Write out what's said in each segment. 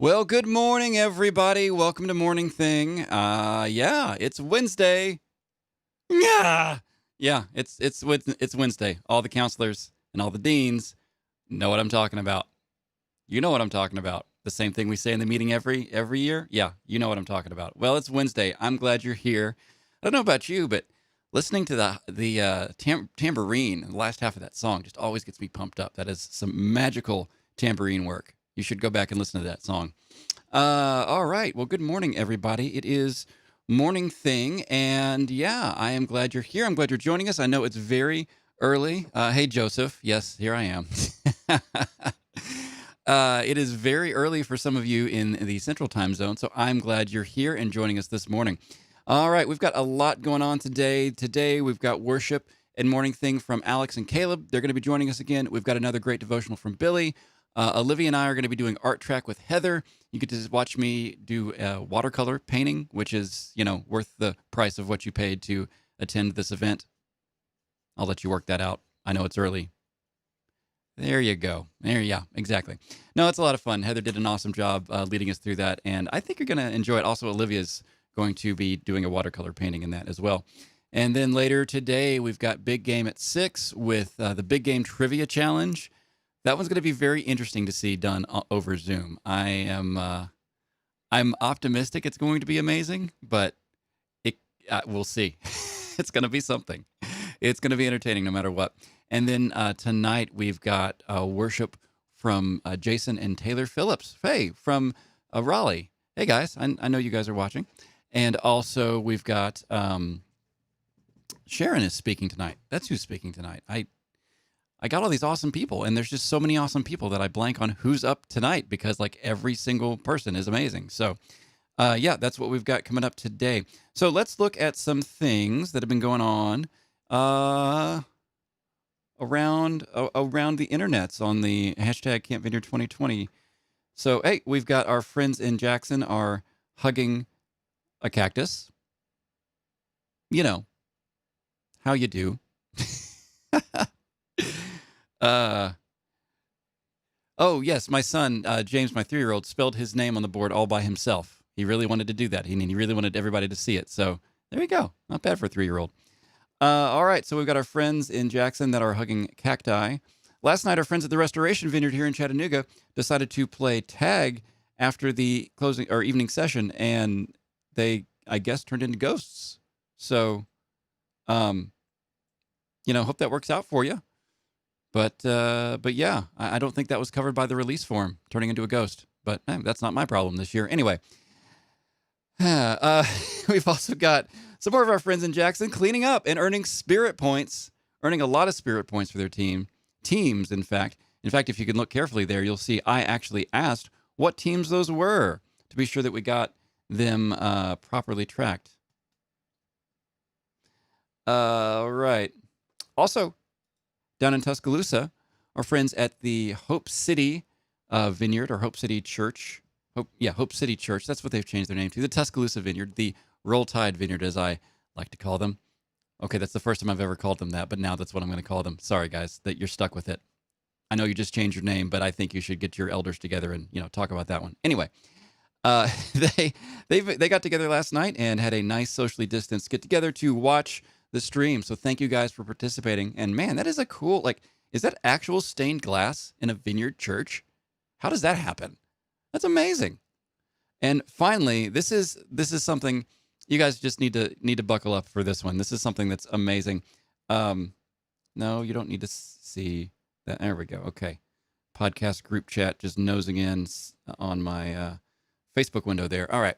Well, good morning, everybody. Welcome to Morning Thing. Yeah, it's Wednesday. Yeah, it's Wednesday. All the counselors and all the deans know what I'm talking about. You know what I'm talking about. The same thing we say in the meeting every year. Yeah, you know what I'm talking about. Well, it's Wednesday. I'm glad you're here. I don't know about you, but listening to the tambourine, the last half of that song, just always gets me pumped up. That is some magical tambourine work. You should go back and listen to that song. All right. Well, good morning, everybody. It is Morning Thing, and yeah, I am glad you're here. I'm glad you're joining us. I know it's very early. Hey, Joseph. Yes, here I am. It is very early for some of you in the Central Time Zone, so I'm glad you're here and joining us this morning. All right, we've got a lot going on today. Today, we've got worship and Morning Thing from Alex and Kaleb. They're going to be joining us again. We've got another great devotional from Billy. Olivia and I are going to be doing art track with Heather. You get to just watch me do watercolor painting, which is, worth the price of what you paid to attend this event. I'll let you work that out. I know it's early. There you go. Yeah, exactly. No, it's a lot of fun. Heather did an awesome job leading us through that, and I think you're going to enjoy it. Also, Olivia's going to be doing a watercolor painting in that as well. And then later today, we've got Big Game at 6 with the Big Game Trivia Challenge. That one's going to be very interesting to see done over Zoom. I'm optimistic it's going to be amazing, but we'll see. It's going to be something. It's going to be entertaining no matter what. And then tonight we've got worship from Jason and Taylor Phillips. Hey, from Raleigh. Hey guys, I know you guys are watching. And also we've got Sharon is speaking tonight. That's who's speaking tonight. I got all these awesome people, and there's just so many awesome people that I blank on who's up tonight because, every single person is amazing. So, yeah, that's what we've got coming up today. So let's look at some things that have been going on around the internets on the hashtag Camp Vineyard 2020. So, hey, we've got our friends in Jackson are hugging a cactus. You know, how you do. Oh, yes, my son, James, my 3-year-old, spelled his name on the board all by himself. He really wanted to do that. He really wanted everybody to see it. So there you go. Not bad for a 3-year-old. All right, so we've got our friends in Jackson that are hugging cacti. Last night, our friends at the Restoration Vineyard here in Chattanooga decided to play tag after the closing or evening session, and they, I guess, turned into ghosts. So, hope that works out for you. But yeah, I don't think that was covered by the release form, turning into a ghost. But that's not my problem this year. Anyway, we've also got some more of our friends in Jackson cleaning up and earning spirit points, earning a lot of spirit points for their teams, in fact. In fact, if you can look carefully there, you'll see I actually asked what teams those were to be sure that we got them properly tracked. Right. Also, down in Tuscaloosa, our friends at the Hope City Vineyard or Hope City Church. Hope City Church. That's what they've changed their name to. The Tuscaloosa Vineyard, the Roll Tide Vineyard, as I like to call them. Okay, that's the first time I've ever called them that, but now that's what I'm going to call them. Sorry, guys, that you're stuck with it. I know you just changed your name, but I think you should get your elders together and talk about that one. Anyway, they got together last night and had a nice socially distanced get together to watch the stream. So thank you guys for participating. And man, that is a cool, is that actual stained glass in a vineyard church? How does that happen? That's amazing. And finally, this is something you guys just need to buckle up for this one. This is something that's amazing. No, you don't need to see that. There we go. Okay. Podcast group chat just nosing in on my Facebook window there. All right.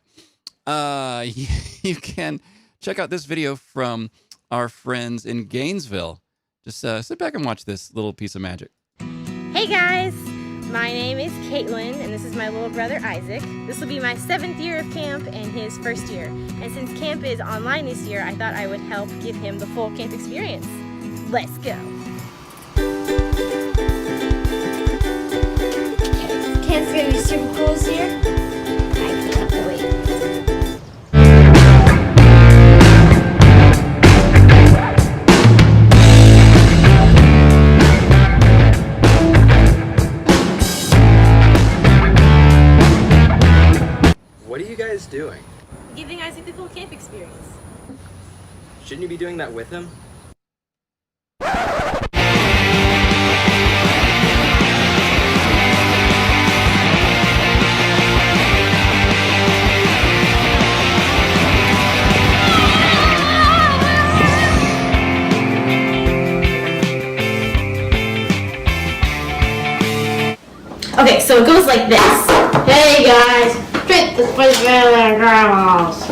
You can check out this video from our friends in Gainesville. Just sit back and watch this little piece of magic. Hey guys, my name is Caitlin, and this is my little brother Isaac. This will be my 7th year of camp and his 1st year. And since camp is online this year, I thought I would help give him the full camp experience. Let's go. Camp's gonna be super cool this year. I can't wait. camp experience. Shouldn't you be doing that with him? Okay, so it goes like this. Hey guys, treat this place better than grandma's.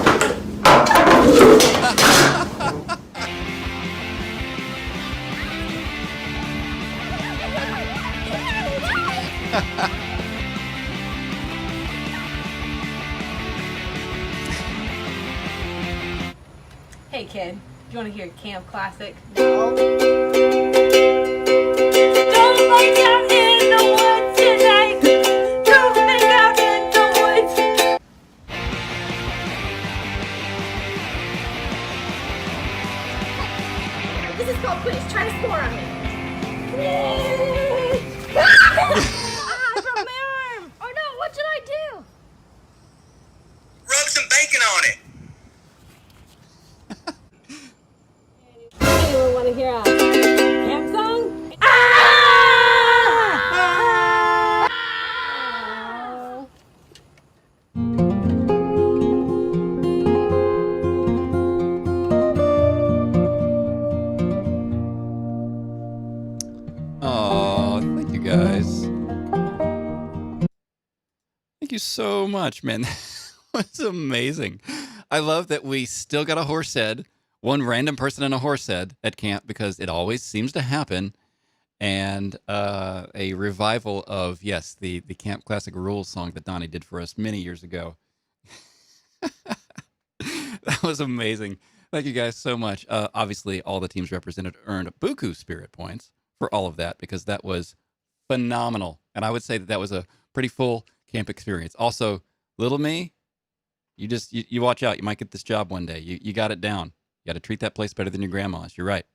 Hey kid, do you want to hear a camp classic? No. Don't make out in the woods tonight. Don't make out in the woods. This is called Quidditch. Try to score on me. I broke my arm. Oh no, what should I do? Rub some bacon on it. Anyone want to hear a camp song? Oh, thank you guys. Thank you so much, man. That was amazing. I love that we still got a horse head, one random person in a horse head at camp because it always seems to happen, and a revival of, yes, the Camp Classic Rules song that Donnie did for us many years ago. That was amazing. Thank you guys so much. Obviously, all the teams represented earned buku spirit points for all of that because that was phenomenal. And I would say that that was a pretty full camp experience. Also, little me, you watch out. You might get this job one day. You got it down. You got to treat that place better than your grandma's. You're right.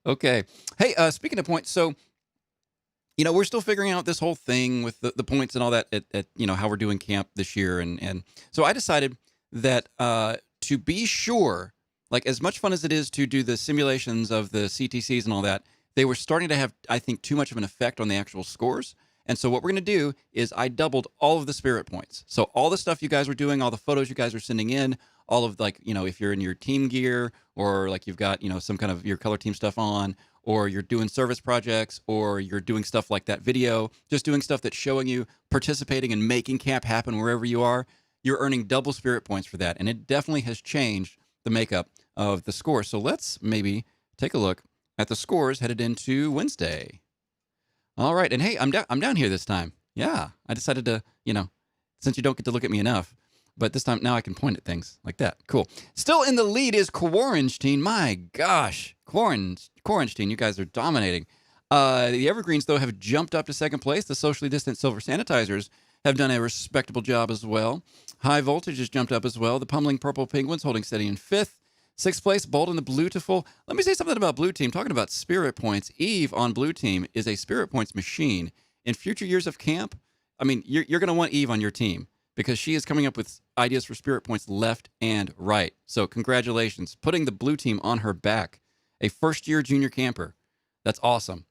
Okay. Hey, speaking of points, so we're still figuring out this whole thing with the points and all that at how we're doing camp this year, and so I decided that to be sure, like as much fun as it is to do the simulations of the CTCs and all that, they were starting to have, I think, too much of an effect on the actual scores. And so what we're going to do is I doubled all of the spirit points. So all the stuff you guys were doing, all the photos you guys are sending in, all of if you're in your team gear or like you've got, some kind of your color team stuff on, or you're doing service projects, or you're doing stuff like that video, just doing stuff that's showing you participating and making camp happen wherever you are, you're earning double spirit points for that. And it definitely has changed the makeup of the score. So let's maybe take a look at the scores headed into Wednesday. All right. And hey, I'm down here this time. Yeah. I decided to, since you don't get to look at me enough, but this time now I can point at things like that. Cool. Still in the lead is Quarantine. My gosh. Quarantine, you guys are dominating. The Evergreens, though, have jumped up to second place. The socially distant Silver Sanitizers have done a respectable job as well. High Voltage has jumped up as well. The Pummeling Purple Penguins holding steady in fifth. Sixth place, Bold and the Blue to Full. Let me say something about Blue Team. Talking about spirit points, Eve on Blue Team is a spirit points machine. In future years of camp, I mean, you're going to want Eve on your team because she is coming up with ideas for spirit points left and right. So congratulations. Putting the Blue Team on her back. A first-year junior camper. That's awesome.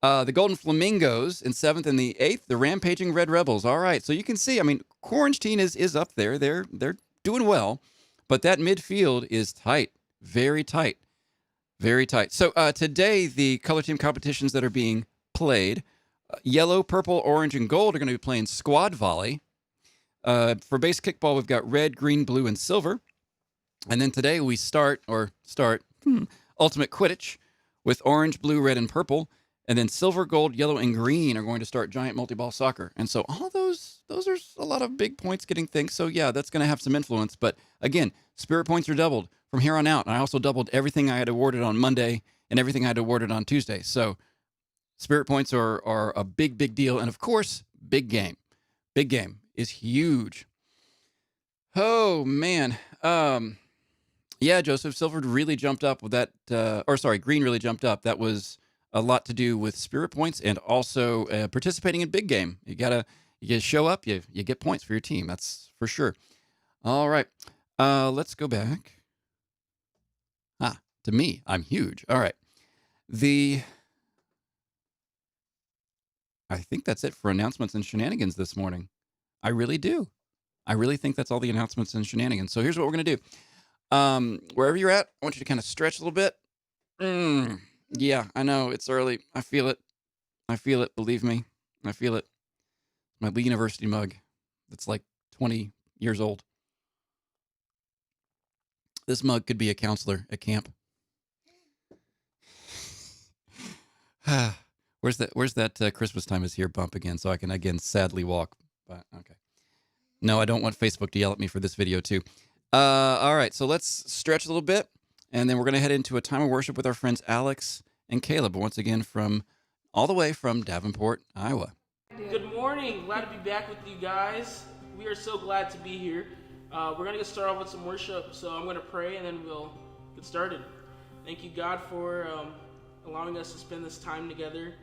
The Golden Flamingos in 7th and the 8th. The Rampaging Red Rebels. All right. So you can see, I mean, Quarantine is up there. They're doing well. But that midfield is tight. Very tight. Very tight. So today, the color team competitions that are being played, yellow, purple, orange, and gold are going to be playing squad volley. For base kickball, we've got red, green, blue, and silver. And then today we start Ultimate Quidditch with orange, blue, red, and purple. And then silver, gold, yellow, and green are going to start giant multi-ball soccer. And so all those are a lot of big points getting things. So yeah, that's going to have some influence. But again, spirit points are doubled from here on out. And I also doubled everything I had awarded on Monday and everything I had awarded on Tuesday. So spirit points are a big, big deal. And of course, big game. Big game is huge. Oh, man. Yeah, Joseph, silver really jumped up with that. Green really jumped up. That was a lot to do with spirit points and also participating in big game. You gotta show up. You get points for your team. That's for sure. All right. Let's go back. To me, I'm huge. All right. I think that's it for announcements and shenanigans this morning. I really do. I really think that's all the announcements and shenanigans. So here's what we're going to do. Wherever you're at, I want you to kind of stretch a little bit. Yeah, I know it's early. I feel it. Believe me. I feel it. My Lee University mug that's like 20 years old. This mug could be a counselor at camp. Where's that Christmas time is here bump again so I can again sadly walk. But okay. No, I don't want Facebook to yell at me for this video too. All right, so let's stretch a little bit, and then we're going to head into a time of worship with our friends Alex and Kaleb, once again all the way from Davenport, Iowa. Good morning. Glad to be back with you guys. We are so glad to be here. We're going to get started off with some worship, so I'm going to pray and then we'll get started. Thank you, God, for allowing us to spend this time together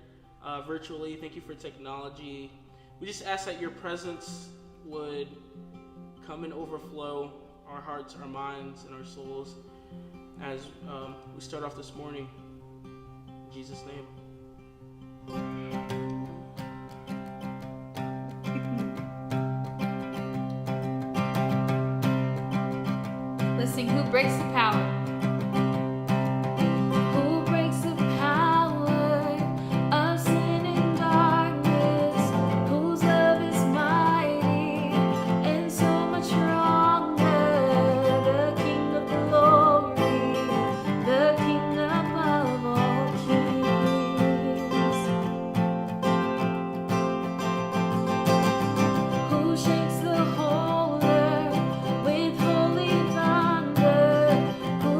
virtually. Thank you for technology. We just ask that your presence would come and overflow our hearts, our minds, and our souls as we start off this morning. In Jesus' name. Let's sing Who Breaks the Power. Who breaks the power of sin and darkness? Whose love is mighty and so much stronger? The King of glory, the King above all kings. Who shakes the whole earth with holy thunder? Who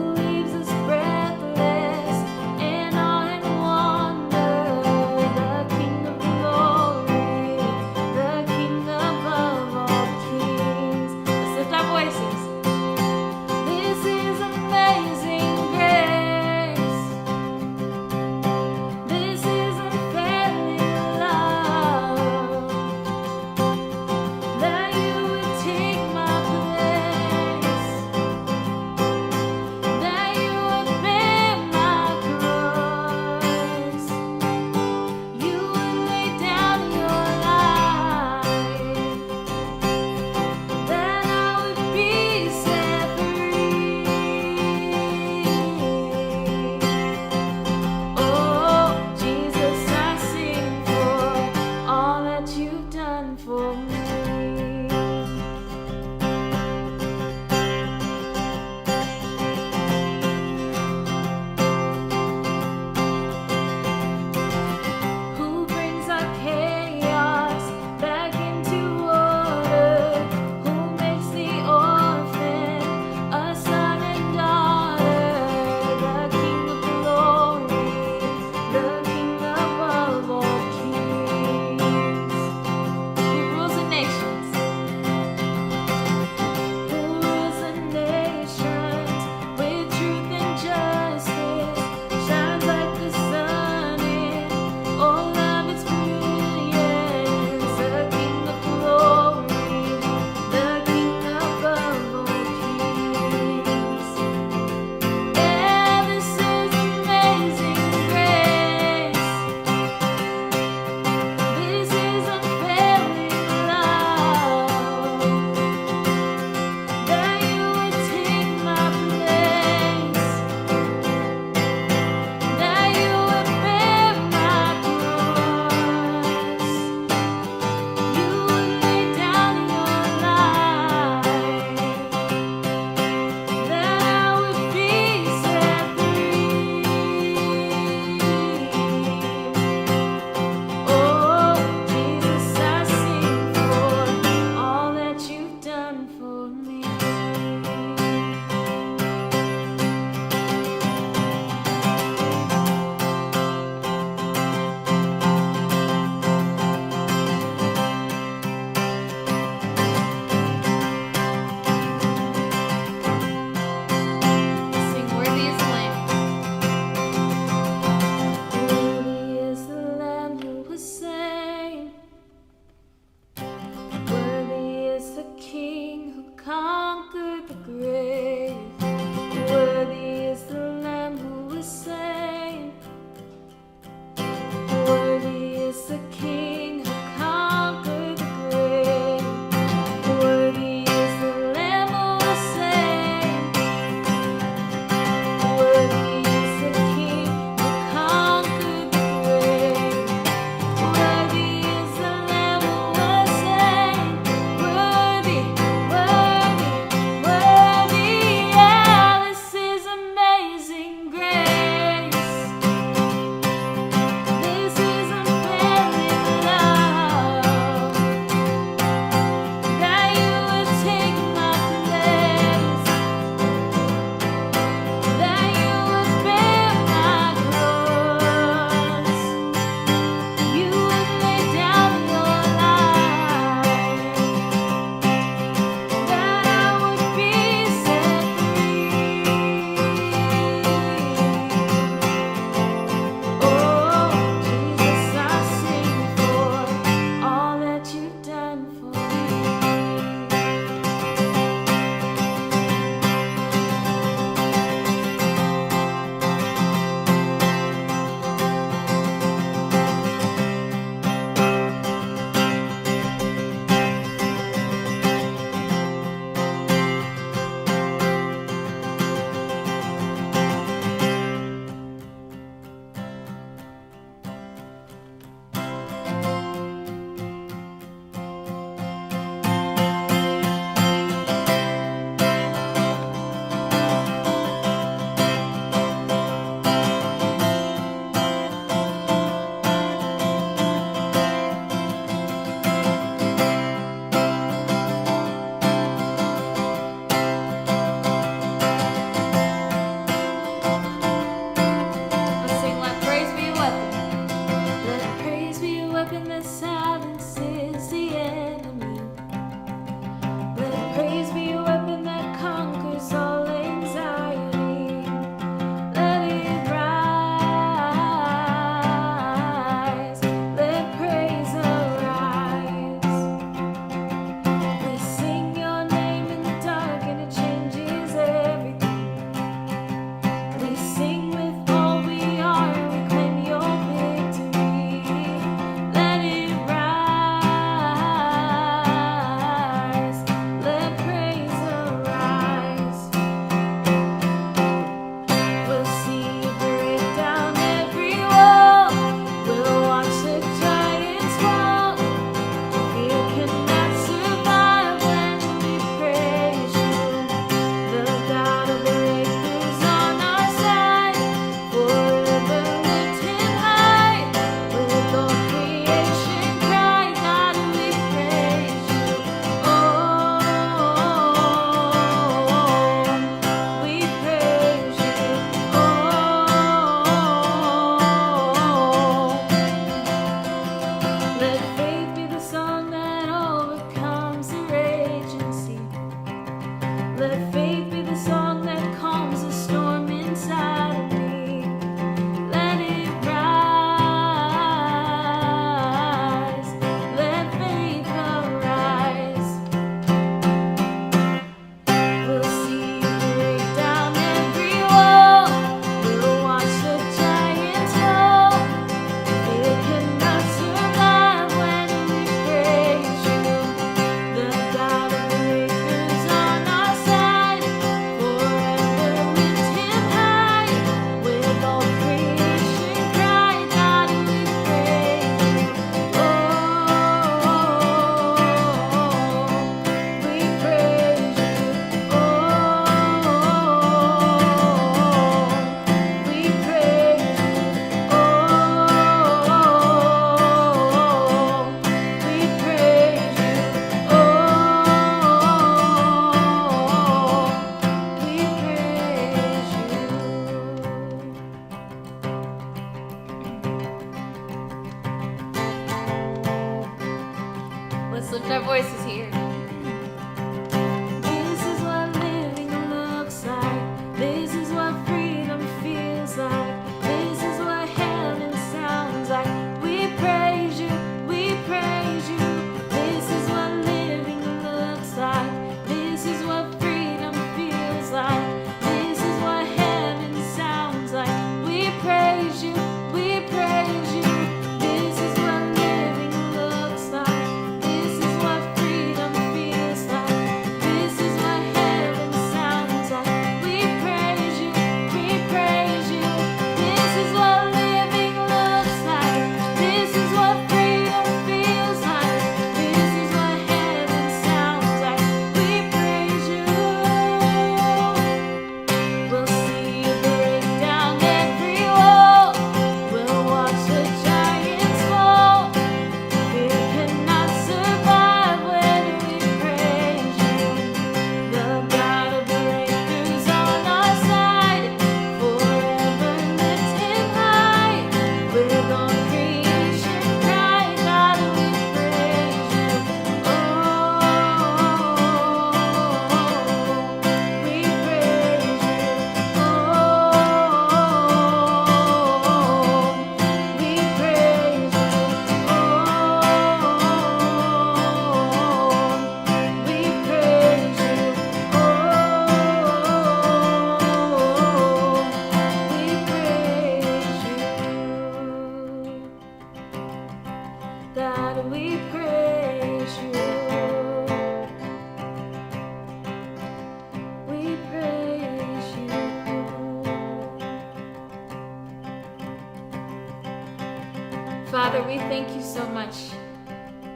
Father, we thank you so much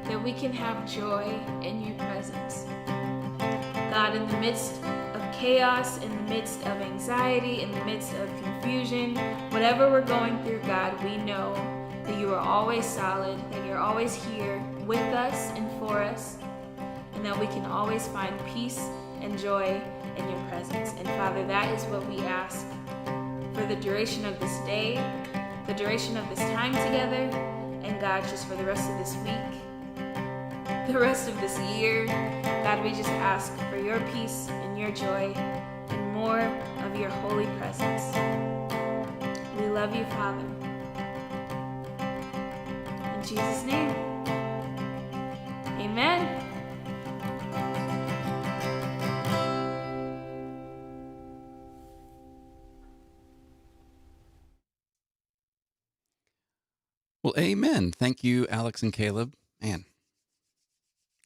that we can have joy in your presence. God, in the midst of chaos, in the midst of anxiety, in the midst of confusion, whatever we're going through, God, we know that you are always solid, that you're always here with us and for us, and that we can always find peace and joy in your presence. And Father, that is what we ask for the duration of this day, the duration of this time together, and God, just for the rest of this week, the rest of this year. God, we just ask for your peace and your joy and more of your holy presence. We love you, Father. In Jesus' name, amen. Well, amen. Thank you, Alex and Caleb. Man,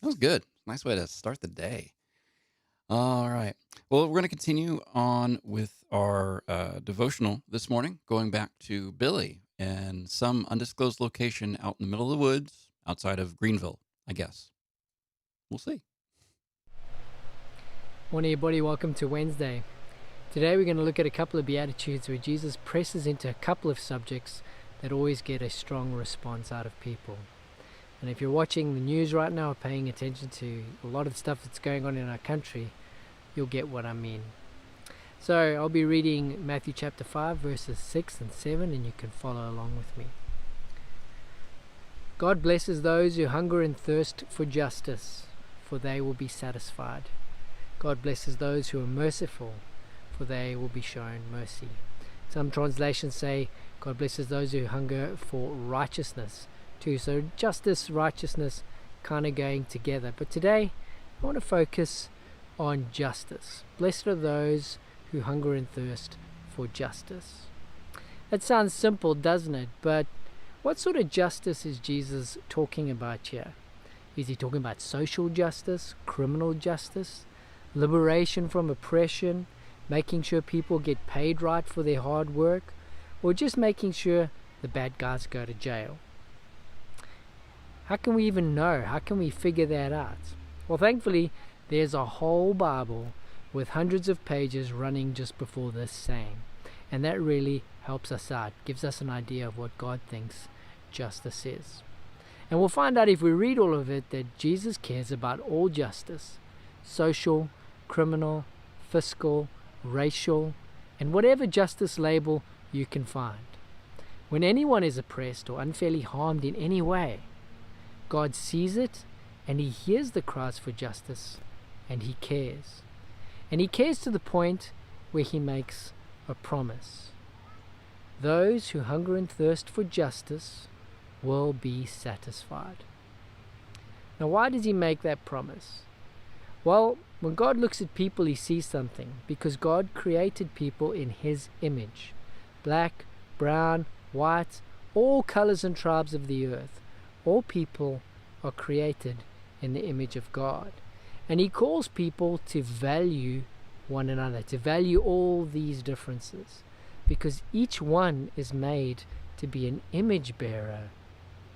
that was good. Nice way to start the day. All right. Well, we're going to continue on with our devotional this morning, going back to Billy and some undisclosed location out in the middle of the woods outside of Greenville, I guess. We'll see. Morning, everybody. Welcome to Wednesday. Today we're going to look at a couple of Beatitudes where Jesus presses into a couple of subjects that always get a strong response out of people. And if you're watching the news right now or paying attention to a lot of stuff that's going on in our country, you'll get what I mean. So I'll be reading Matthew chapter 5 verses 6 and 7, and you can follow along with me. God blesses those who hunger and thirst for justice, for they will be satisfied. God blesses those who are merciful, for they will be shown mercy. Some translations say God blesses those who hunger for righteousness too. So justice, righteousness kind of going together. But today I want to focus on justice. Blessed are those who hunger and thirst for justice. That sounds simple, doesn't it? But what sort of justice is Jesus talking about here? Is he talking about social justice, criminal justice, liberation from oppression, making sure people get paid right for their hard work, or just making sure the bad guys go to jail? How can we even know? How can we figure that out? Well, thankfully, there's a whole Bible with hundreds of pages running just before this saying. And that really helps us out, gives us an idea of what God thinks justice is. And we'll find out if we read all of it that Jesus cares about all justice, social, criminal, fiscal, racial, and whatever justice label you can find. When anyone is oppressed or unfairly harmed in any way, God sees it and he hears the cries for justice and he cares. And he cares to the point where he makes a promise. Those who hunger and thirst for justice will be satisfied. Now, why does he make that promise? Well, when God looks at people, he sees something, because God created people in his image. Black, brown, white, all colors and tribes of the earth. All people are created in the image of God. And he calls people to value one another, to value all these differences, because each one is made to be an image bearer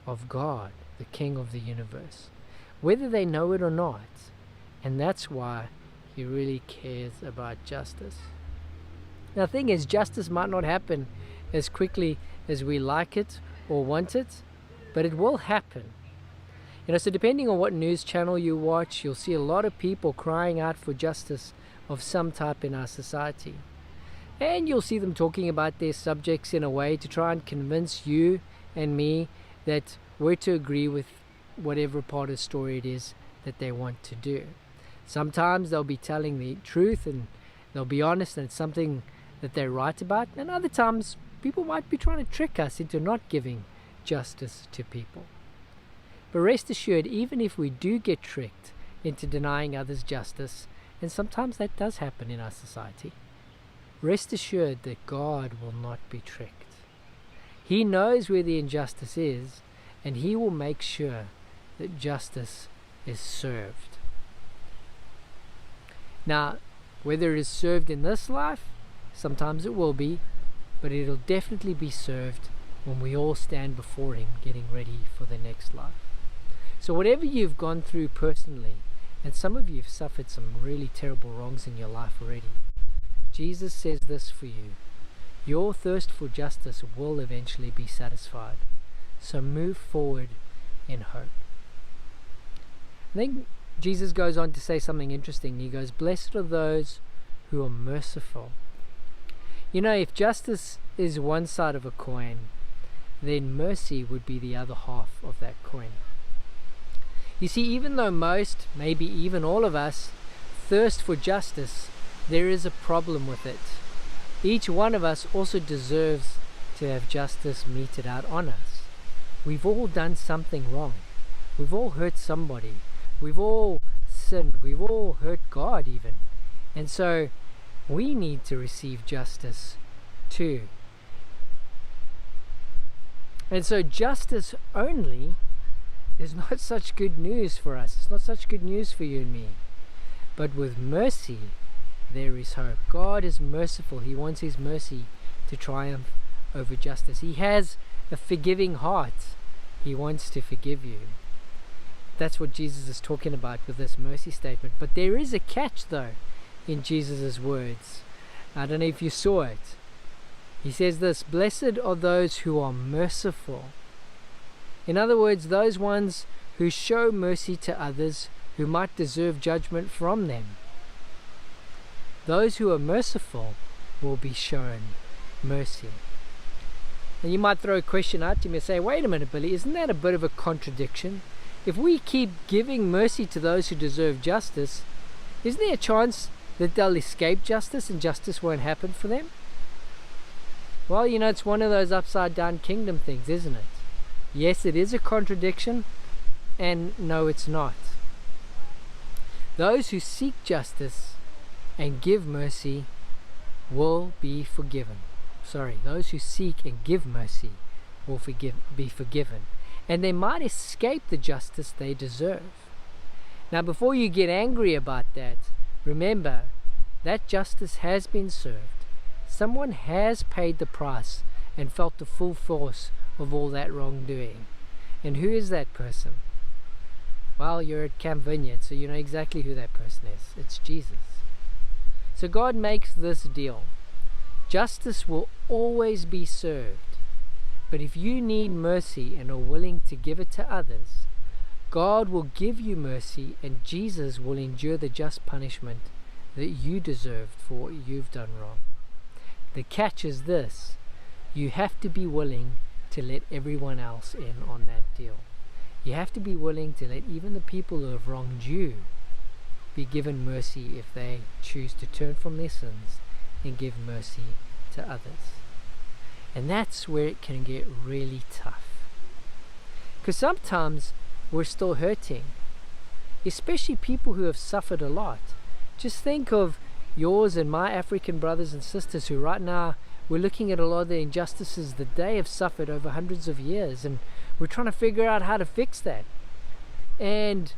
of God, the King of the universe, whether they know it or not. And that's why he really cares about justice. Now, the thing is, justice might not happen as quickly as we like it or want it, but it will happen. So depending on what news channel you watch, you'll see a lot of people crying out for justice of some type in our society. And you'll see them talking about their subjects in a way to try and convince you and me that we're to agree with whatever part of the story it is that they want to do. Sometimes they'll be telling the truth and they'll be honest and it's something that they're right about. And other times people might be trying to trick us into not giving justice to people. But rest assured, even if we do get tricked into denying others justice, and sometimes that does happen in our society, rest assured that God will not be tricked. He knows where the injustice is, and he will make sure that justice is served. Now, whether it is served in this life, sometimes it will be, but it'll definitely be served when we all stand before Him getting ready for the next life. So whatever you've gone through personally, and some of you have suffered some really terrible wrongs in your life already, Jesus says this for you: your thirst for justice will eventually be satisfied. So move forward in hope. I think Jesus goes on to say something interesting. He goes, blessed are those who are merciful. You know, if justice is one side of a coin, then mercy would be the other half of that coin. You see, even though most, maybe even all of us, thirst for justice, there is a problem with it. Each one of us also deserves to have justice meted out on us. We've all done something wrong. We've all hurt somebody. We've all sinned. We've all hurt God even. And so we need to receive justice too. And so justice only is not such good news for us. It's not such good news for you and me. But with mercy, there is hope. God is merciful. He wants His mercy to triumph over justice. He has a forgiving heart. He wants to forgive you. That's what Jesus is talking about with this mercy statement. But there is a catch though in Jesus' words. I don't know if you saw it. He says this: blessed are those who are merciful. In other words, those ones who show mercy to others who might deserve judgment from them. Those who are merciful will be shown mercy. And you might throw a question out to me and say, wait a minute, Billy, isn't that a bit of a contradiction? If we keep giving mercy to those who deserve justice, isn't there a chance that they'll escape justice and justice won't happen for them? Well, you know, it's one of those upside down kingdom things, isn't it? Yes, it is a contradiction, and no, it's not. Those who seek justice and give mercy will be forgiven. Those who seek and give mercy will be forgiven, and they might escape the justice they deserve. Now, before you get angry about that, remember that justice has been served. Someone has paid the price and felt the full force of all that wrongdoing. And who is that person? Well, you're at Camp Vineyard, so you know exactly who that person is. It's Jesus. So God makes this deal. Justice will always be served. But if you need mercy and are willing to give it to others, God will give you mercy, and Jesus will endure the just punishment that you deserved for what you've done wrong. The catch is this: you have to be willing to let everyone else in on that deal. You have to be willing to let even the people who have wronged you be given mercy if they choose to turn from their sins and give mercy to others. And that's where it can get really tough. Because sometimes we're still hurting, especially people who have suffered a lot. Just think of yours and my African brothers and sisters who right now, we're looking at a lot of the injustices that they have suffered over hundreds of years, and we're trying to figure out how to fix that. And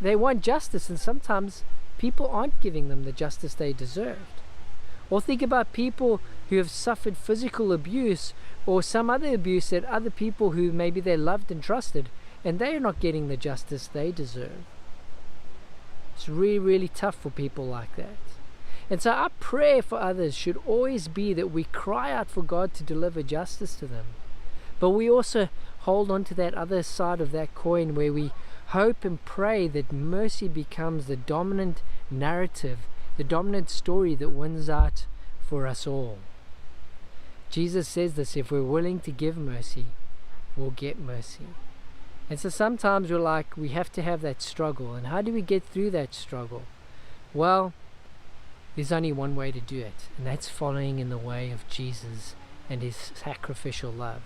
they want justice, and sometimes people aren't giving them the justice they deserved. Or think about people who have suffered physical abuse or some other abuse at other people who maybe they loved and trusted, and they are not getting the justice they deserve. It's really, really tough for people like that. And so our prayer for others should always be that we cry out for God to deliver justice to them. But we also hold on to that other side of that coin where we hope and pray that mercy becomes the dominant narrative, the dominant story that wins out for us all. Jesus says this: if we're willing to give mercy, we'll get mercy. And so sometimes we're like, we have to have that struggle. And how do we get through that struggle? Well, there's only one way to do it, and that's following in the way of Jesus and His sacrificial love.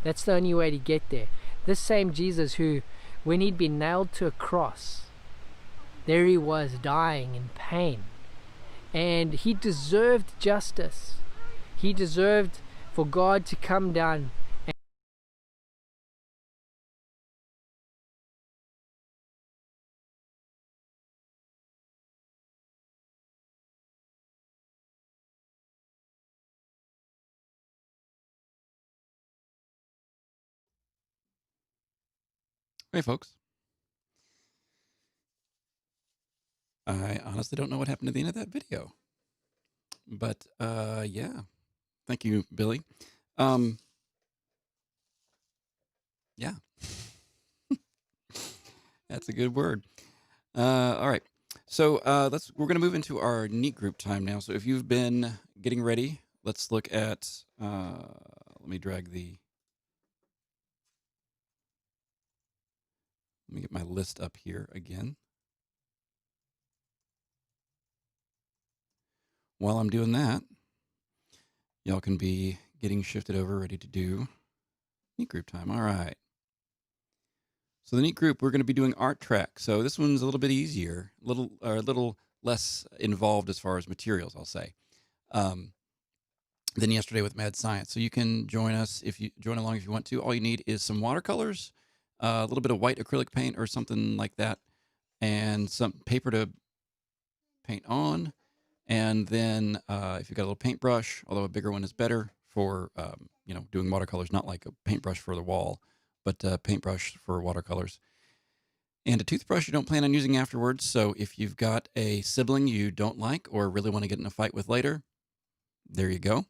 That's the only way to get there. This same Jesus who, when He'd been nailed to a cross, there He was dying in pain, and He deserved justice. He deserved for God to come down Hey, folks. I honestly don't know what happened at the end of that video. But yeah. Thank you, Billy. Yeah. That's a good word. All right. So we're going to move into our neat group time now. So if you've been getting ready, let's look at, let me get my list up here again. While I'm doing that, y'all can be getting shifted over, ready to do neat group time. All right. So the neat group, we're going to be doing art track. So this one's a little bit easier, a little less involved as far as materials, I'll say, than yesterday with Mad Science. So you can join along if you want to. All you need is some watercolors, a little bit of white acrylic paint or something like that, and some paper to paint on. And then if you've got a little paintbrush, although a bigger one is better for doing watercolors, not like a paintbrush for the wall, but a paintbrush for watercolors. And a toothbrush you don't plan on using afterwards. So if you've got a sibling you don't like or really want to get in a fight with later, there you go.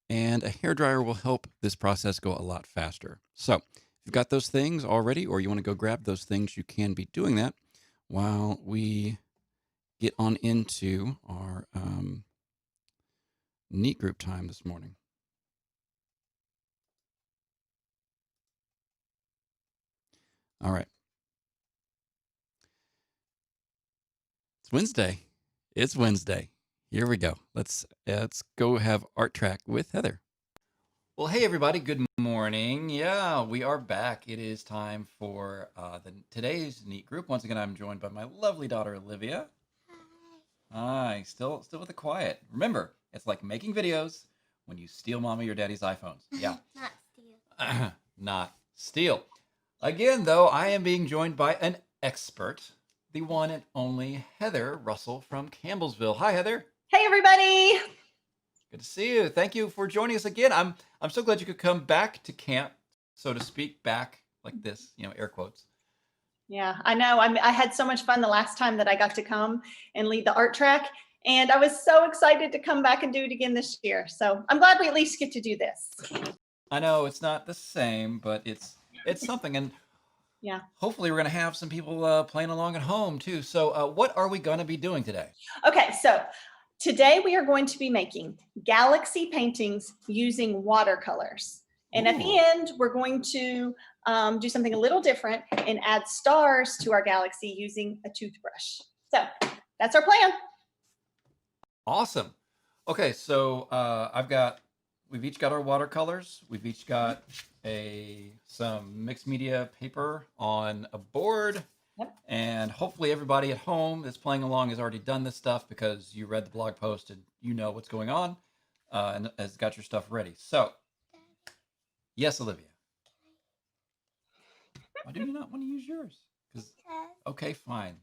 And a hairdryer will help this process go a lot faster. So if you've got those things already, or you want to go grab those things, you can be doing that while we get on into our neat group time this morning. All right. It's Wednesday. It's Wednesday. Here we go. Let's go have art track with Heather. Well, hey everybody. Good morning. Yeah, we are back. It is time for today's neat group. Once again, I'm joined by my lovely daughter Olivia. Hi. Still with the quiet. Remember, it's like making videos when you steal mommy or daddy's iPhones. Yeah. Not steal. Not steal. Again, though, I am being joined by an expert, the one and only Heather Russell from Campbellsville. Hi, Heather. Hey, everybody. Good to see you. Thank you for joining us again. I'm so glad you could come back to camp, so to speak, back like this, air quotes. Yeah, I know. I had so much fun the last time that I got to come and lead the art track, and I was so excited to come back and do it again this year. So I'm glad we at least get to do this. I know it's not the same, but it's something, and yeah, hopefully we're going to have some people playing along at home too. So what are we going to be doing today? Okay, so today we are going to be making galaxy paintings using watercolors. And at the end, we're going to do something a little different and add stars to our galaxy using a toothbrush. So that's our plan. Awesome. Okay, so we've each got our watercolors. We've each got some mixed media paper on a board. Yep. And hopefully everybody at home that's playing along has already done this stuff because you read the blog post and you know what's going on and has got your stuff ready. So, yes, Olivia. Why do you not want to use yours? Okay, fine.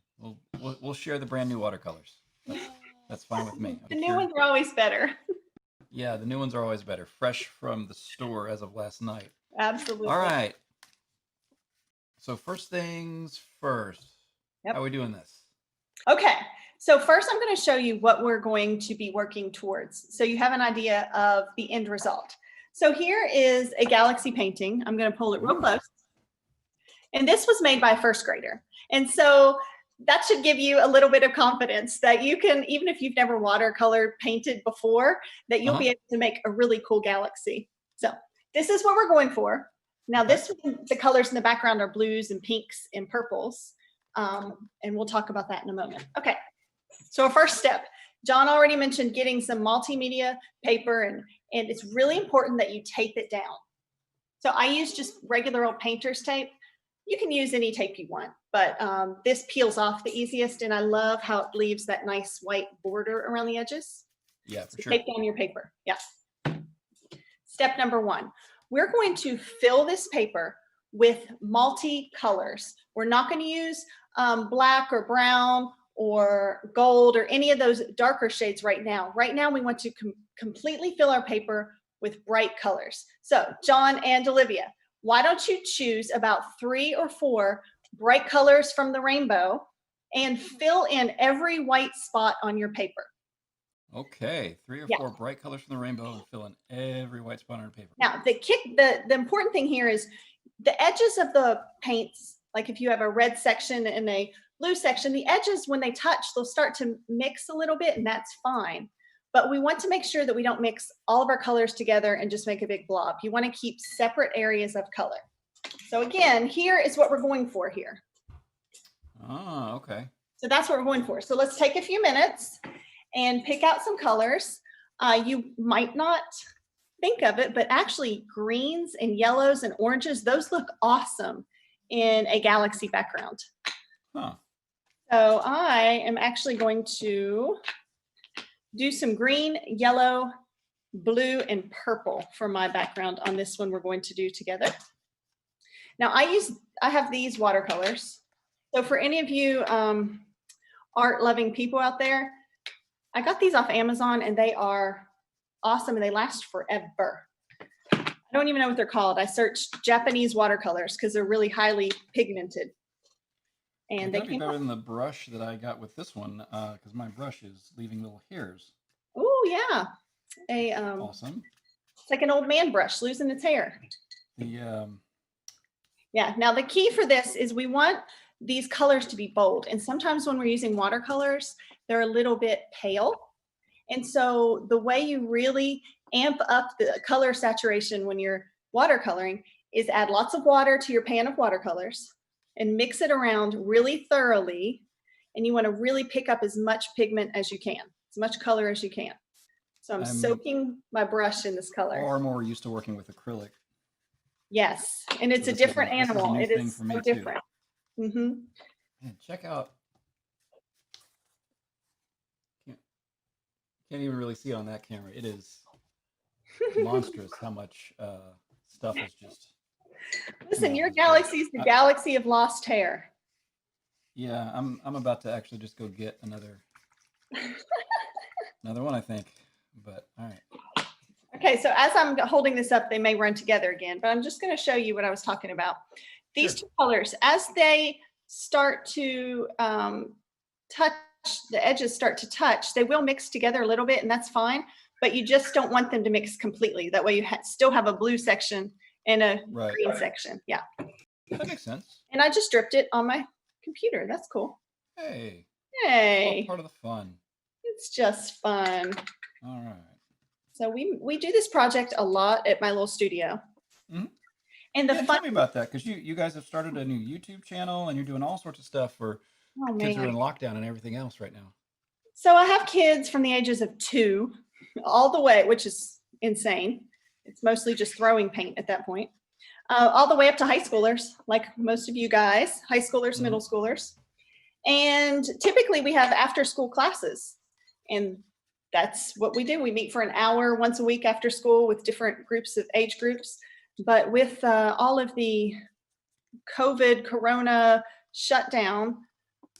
We'll share the brand new watercolors. That's fine with me. The new ones are always better. Yeah, the new ones are always better. Fresh from the store as of last night. Absolutely. All right. So first things first. Yep. How are we doing this? Okay. So first I'm going to show you what we're going to be working towards, so you have an idea of the end result. So here is a galaxy painting. I'm going to pull it real close. And this was made by a first grader. And so that should give you a little bit of confidence that you can, even if you've never watercolor painted before, that you'll be able to make a really cool galaxy. So this is what we're going for. Now the colors in the background are blues and pinks and purples. And we'll talk about that in a moment. Okay, so our first step, John already mentioned getting some multimedia paper, and it's really important that you tape it down. So I use just regular old painter's tape. You can use any tape you want, but this peels off the easiest, and I love how it leaves that nice white border around the edges. Yeah, for So sure. tape down your paper. Yeah. Step number 1. We're going to fill this paper with multi-colors. We're not going to use black or brown or gold or any of those darker shades right now. Right now, we want to completely fill our paper with bright colors. So, John and Olivia, why don't you choose about 3 or 4 bright colors from the rainbow and fill in every white spot on your paper. Okay, 3 or Yeah. 4 bright colors from the rainbow and fill in every white spot on our paper. Now, the important thing here is the edges of the paints, like if you have a red section and a blue section, the edges, when they touch, they'll start to mix a little bit, and that's fine. But we want to make sure that we don't mix all of our colors together and just make a big blob. You want to keep separate areas of color. So again, here is what we're going for here. Oh, okay. So that's what we're going for. So let's take a few minutes and pick out some colors. You might not think of it, but actually greens and yellows and oranges, those look awesome in a galaxy background. Huh. So I am actually going to do some green, yellow, blue, and purple for my background on this one we're going to do together. Now I have these watercolors. So for any of you art loving people out there, I got these off Amazon and they are awesome and they last forever. I don't even know what they're called. I searched Japanese watercolors because they're really highly pigmented. And they be came better out. than the brush that I got with this one, because my brush is leaving little hairs. Oh yeah. Awesome. It's like an old man brush losing its hair. The Yeah. Now the key for this is we want these colors to be bold. And sometimes when we're using watercolors, they're a little bit pale. And so the way you really amp up the color saturation when you're watercoloring is add lots of water to your pan of watercolors and mix it around really thoroughly. And you want to really pick up as much pigment as you can, as much color as you can. So I'm soaking my brush in this color. Far more used to working with acrylic. Yes. And it's a different animal. It is so different. Mm-hmm. Man, check out. Can't even really see it on that camera. It is monstrous how much stuff is just. Listen, your galaxy is the galaxy of lost hair. Yeah, I'm about to actually just go get another one, I think. But all right. Okay, so as I'm holding this up, they may run together again, but I'm just going to show you what I was talking about. These two colors, as they start to touch, the edges start to touch, they will mix together a little bit, and that's fine, but you just don't want them to mix completely. That way you still have a blue section and a green section. Yeah. That makes sense. And I just dripped it on my computer. That's cool. Hey. Hey. All part of the fun. It's just fun. All right. So we do this project a lot at my little studio. Mm-hmm. And the fun. Tell me about that, because you guys have started a new YouTube channel and you're doing all sorts of stuff for kids who are in lockdown and everything else right now. So I have kids from the ages of 2 all the way, which is insane. It's mostly just throwing paint at that point, all the way up to high schoolers, like most of you guys, high schoolers, middle schoolers. And typically we have after school classes, and that's what we do. We meet for an hour once a week after school with different groups of age groups. But with all of the COVID corona shutdown,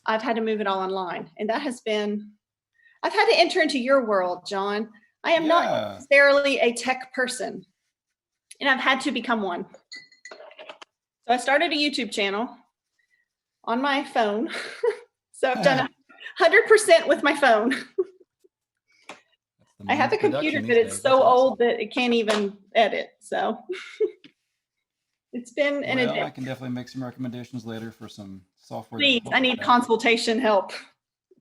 I've had to move it all online. And that has been, I've had to enter into your world, John. I am not necessarily a tech person, and I've had to become one. So I started a YouTube channel on my phone. So I've done 100% with my phone. I have a computer, but it's so old that it can't even edit. So it's been an addiction. I can definitely make some recommendations later for some software. Please, I need consultation help.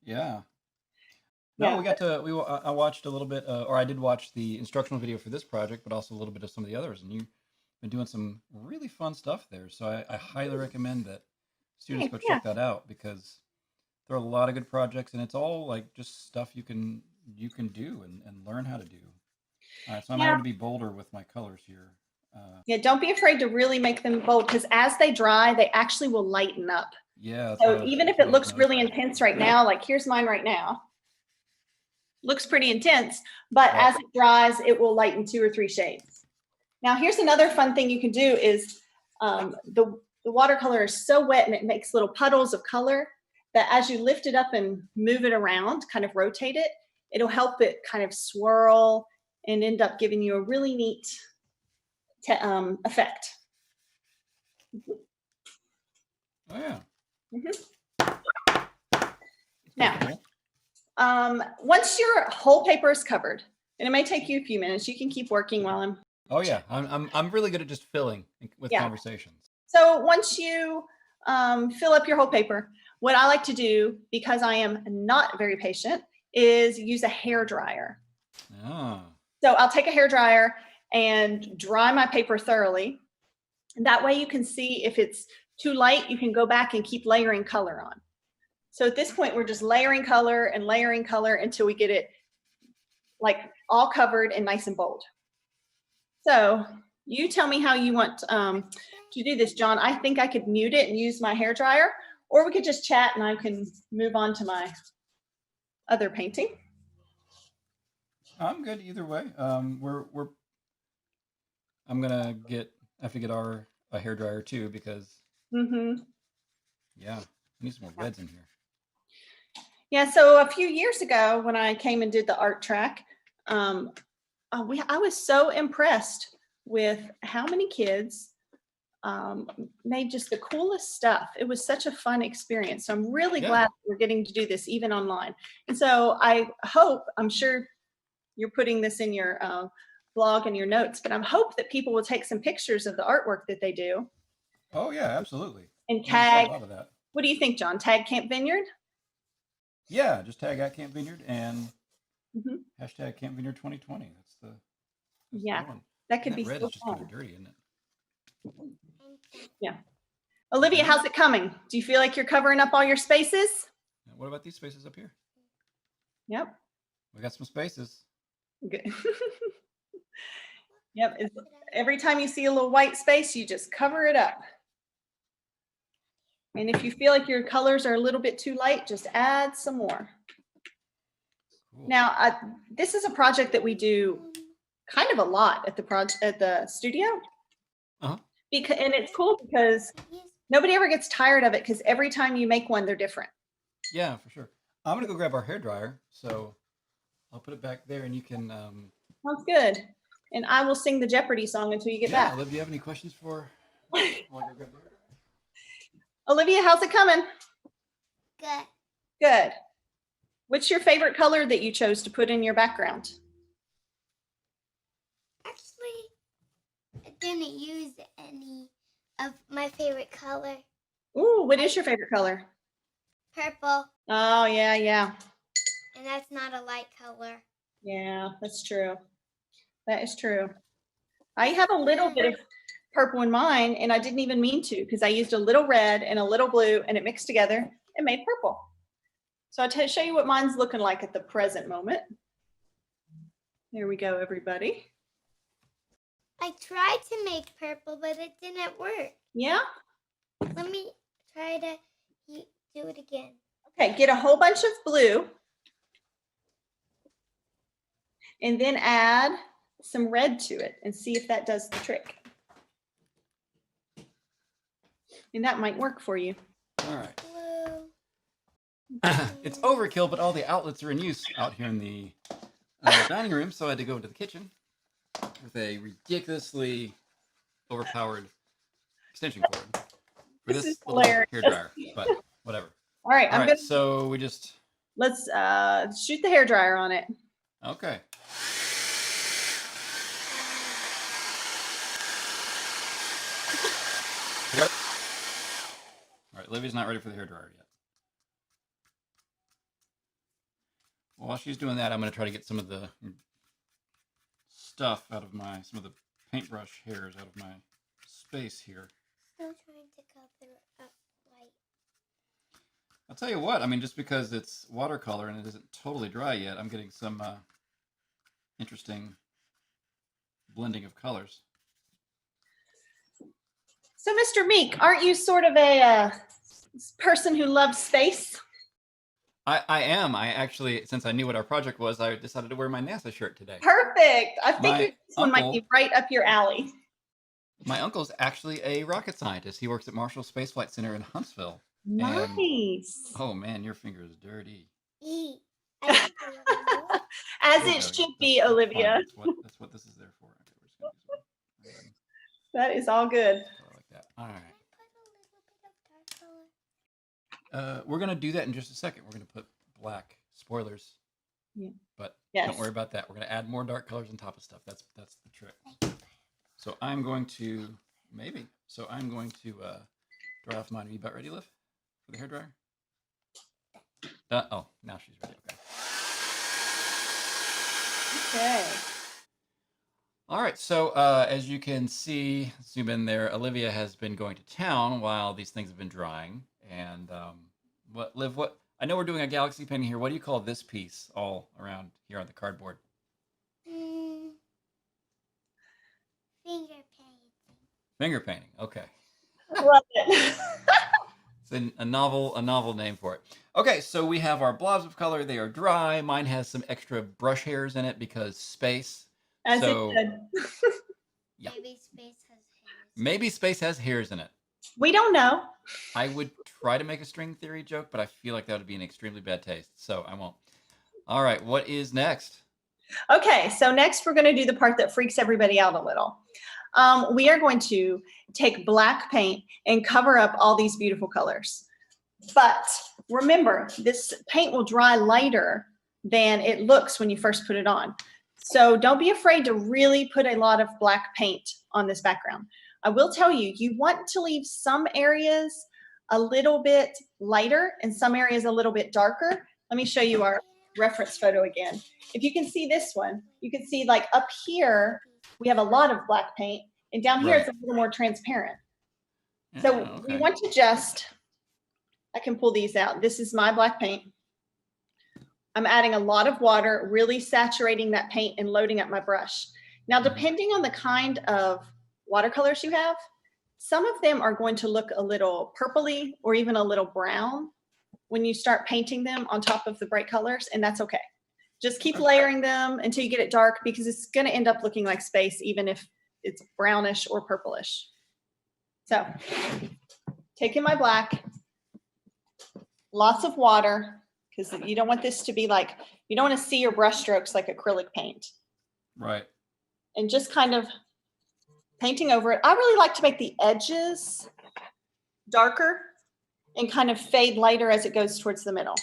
Yeah. No, I watched a little bit, or I did watch the instructional video for this project, but also a little bit of some of the others. And you've been doing some really fun stuff there. So I highly recommend that students go check that out, because there are a lot of good projects, and it's all like just stuff you can do and learn how to do. All right, so I'm going to be bolder with my colors here. Don't be afraid to really make them bold, because as they dry, they actually will lighten up. Yeah. So even if it looks really intense right now, like here's mine right now, looks pretty intense, but as it dries, it will lighten 2 or 3 shades. Now, here's another fun thing you can do is the watercolor is so wet and it makes little puddles of color that as you lift it up and move it around, kind of rotate it, it'll help it kind of swirl and end up giving you a really neat effect. Oh yeah. Now, Cool. once your whole paper is covered, and it may take you a few minutes, you can keep working while I'm. Oh yeah. I'm really good at just filling with Yeah. conversations. So once you fill up your whole paper, what I like to do, because I am not very patient, is use a hair dryer. Oh. So I'll take a hair dryer and dry my paper thoroughly. And that way you can see if it's too light, you can go back and keep layering color on. So at this point, we're just layering color until we get it like all covered and nice and bold. So you tell me how you want to do this, John. I think I could mute it and use my hair dryer, or we could just chat and I can move on to my other painting. I'm good either way. I'm gonna have to get a hair dryer too because yeah, I need some more reds in here. Yeah, so a few years ago when I came and did the art track, I was so impressed with how many kids made just the coolest stuff. It was such a fun experience. So I'm really glad we're getting to do this even online. And so I'm sure you're putting this in your blog and your notes, but I hope that people will take some pictures of the artwork that they do. Oh yeah, absolutely. And tag. A lot of that. What do you think, John? Tag Camp Vineyard? Yeah, just tag at Camp Vineyard and hashtag Camp Vineyard 2020. That's the one. That could be red so is just fun. kind of dirty, isn't it? Yeah. Olivia, how's it coming? Do you feel like you're covering up all your spaces? Now, what about these spaces up here? Yep. We got some spaces. Good. Yep. Every time you see a little white space, you just cover it up. And if you feel like your colors are a little bit too light, just add some more. Cool. Now, this is a project that we do kind of a lot at the studio. And it's cool because nobody ever gets tired of it because every time you make one, they're different. Yeah, for sure. I'm going to go grab our hair dryer. So I'll put it back there and you can... Sounds good. And I will sing the Jeopardy song until you get back. Olivia, do you have any questions for... Olivia, how's it coming? Good. Good. What's your favorite color that you chose to put in your background? Actually, I didn't use any of my favorite color. Ooh, what is your favorite color? Purple. Oh, yeah. And that's not a light color. Yeah, that's true. That is true. I have a little bit of purple in mine, and I didn't even mean to because I used a little red and a little blue, and it mixed together and made purple. So I'll show you what mine's looking like at the present moment. There we go, everybody. I tried to make purple, but it didn't work. Yeah? Let me try to do it again. Okay, get a whole bunch of blue and then add some red to it and see if that does the trick. And that might work for you. All right. Blue. It's overkill, but all the outlets are in use out here in the dining room, so I had to go into the kitchen with a ridiculously overpowered extension cord for this little hair dryer, but whatever. All right, so we just... Let's shoot the hair dryer on it. Okay. All right, Livy's not ready for the hair dryer yet. Well, while she's doing that, I'm going to try to get some of the stuff out of some of the paintbrush hairs out of my space here. Still trying to cover up light. I'll tell you what, I mean, just because it's watercolor and it isn't totally dry yet, I'm getting some interesting blending of colors. So, Mr. Meek, aren't you sort of a person who loves space? I am. I actually, since I knew what our project was, I decided to wear my NASA shirt today. Perfect. I figured this one might be right up your alley. My uncle's actually a rocket scientist. He works at Marshall Space Flight Center in Huntsville. Nice. Oh man, your finger is dirty. As it should be, Olivia. That's what this is there for. Okay, That is all good. Like that. All right. We're going to do that in just a second. We're going to put black spoilers. Yeah. But Yes. don't worry about that. We're going to add more dark colors on top of stuff. That's the trick. So I'm going to dry off mine. Are you about ready, Liv, for the hairdryer? Oh, now she's ready. Okay. All right. So as you can see, zoom in there. Olivia has been going to town while these things have been drying. And Liv, I know we're doing a galaxy painting here. What do you call this piece all around here on the cardboard? Finger painting. Finger painting. Okay. Love it. It's a novel name for it. Okay, so we have our blobs of color. They are dry. Mine has some extra brush hairs in it because space. As So, it should. yeah. Maybe space has hairs. Maybe space has hairs in it. We don't know. I would try to make a string theory joke, but I feel like that would be an extremely bad taste, so I won't. All right, what is next? Okay, so next we're going to do the part that freaks everybody out a little. We are going to take black paint and cover up all these beautiful colors. But remember, this paint will dry lighter than it looks when you first put it on. So don't be afraid to really put a lot of black paint on this background. I will tell you, you want to leave some areas a little bit lighter and some areas a little bit darker. Let me show you our reference photo again. If you can see this one, you can see like up here, we have a lot of black paint, and down here Right. it's a little more transparent. Yeah, So okay. we want to just, I can pull these out. This is my black paint. I'm adding a lot of water, really saturating that paint and loading up my brush. Now, Mhm. depending on the kind of watercolors you have, some of them are going to look a little purpley or even a little brown when you start painting them on top of the bright colors, and that's okay. Just keep layering them until you get it dark, because it's going to end up looking like space even if it's brownish or purplish. So taking my black, lots of water, because you don't want this to be like, you don't want to see your brush strokes like acrylic paint, Right. and just kind of painting over it. I really like to make the edges darker and kind of fade lighter as it goes towards the middle.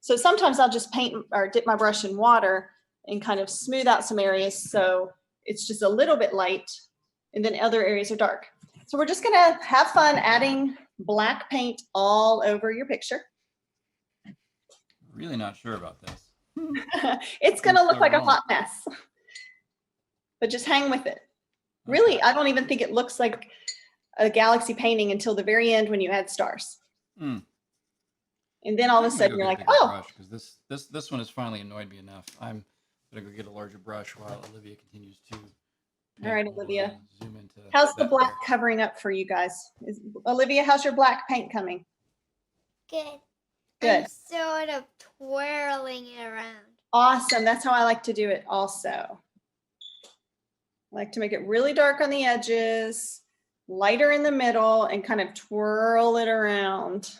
So sometimes I'll just paint or dip my brush in water and kind of smooth out some areas so it's just a little bit light, and then other areas are dark. So we're just gonna have fun adding black paint all over your picture. Really not sure about this. It's gonna You're look so like a wrong. hot mess, but just hang with it. Really, I don't even think it looks like a galaxy painting until the very end when you add stars. Hmm. And then all of a I'm gonna sudden go you're get a like, bigger oh, brush, because this one has finally annoyed me enough. I'm gonna go get a larger brush while Olivia continues to. All right, paint. We'll, Olivia. Zoom into how's the that black there. covering up for you guys? Olivia, how's your black paint coming? Good. Good. I'm sort of twirling it around. Awesome. That's how I like to do it also. I like to make it really dark on the edges, lighter in the middle, and kind of twirl it around.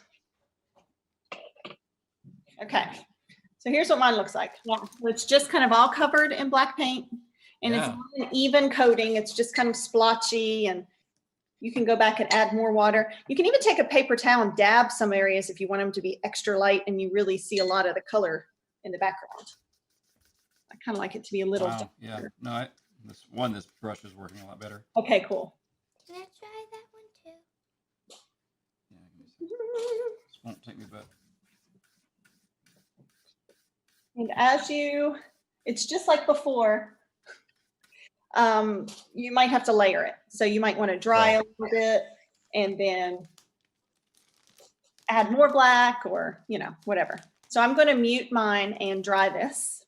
Okay. So here's what mine looks like. Yeah. So it's just kind of all covered in black paint, and it's Yeah. not an even coating. It's just kind of splotchy, and you can go back and add more water. You can even take a paper towel and dab some areas if you want them to be extra light and you really see a lot of the color in the background. I kind of like it to be a little Wow. Yeah. darker. No, this brush is working a lot better. Okay, cool. Can I try that one too? Yeah. Give me a second. This won't take me but. And it's just like before, you might have to layer it. So you might want to dry a little bit and then add more black, or, whatever. So I'm going to mute mine and dry this.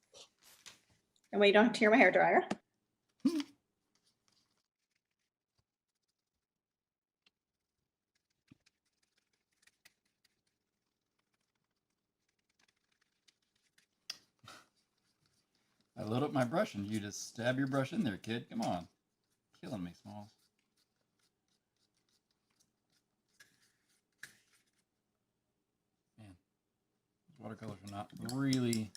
And we don't have to hear my hair dryer. I load up my brush and you just stab your brush in there, kid. Come on. Killing me, Smalls. Man, these watercolors are not really.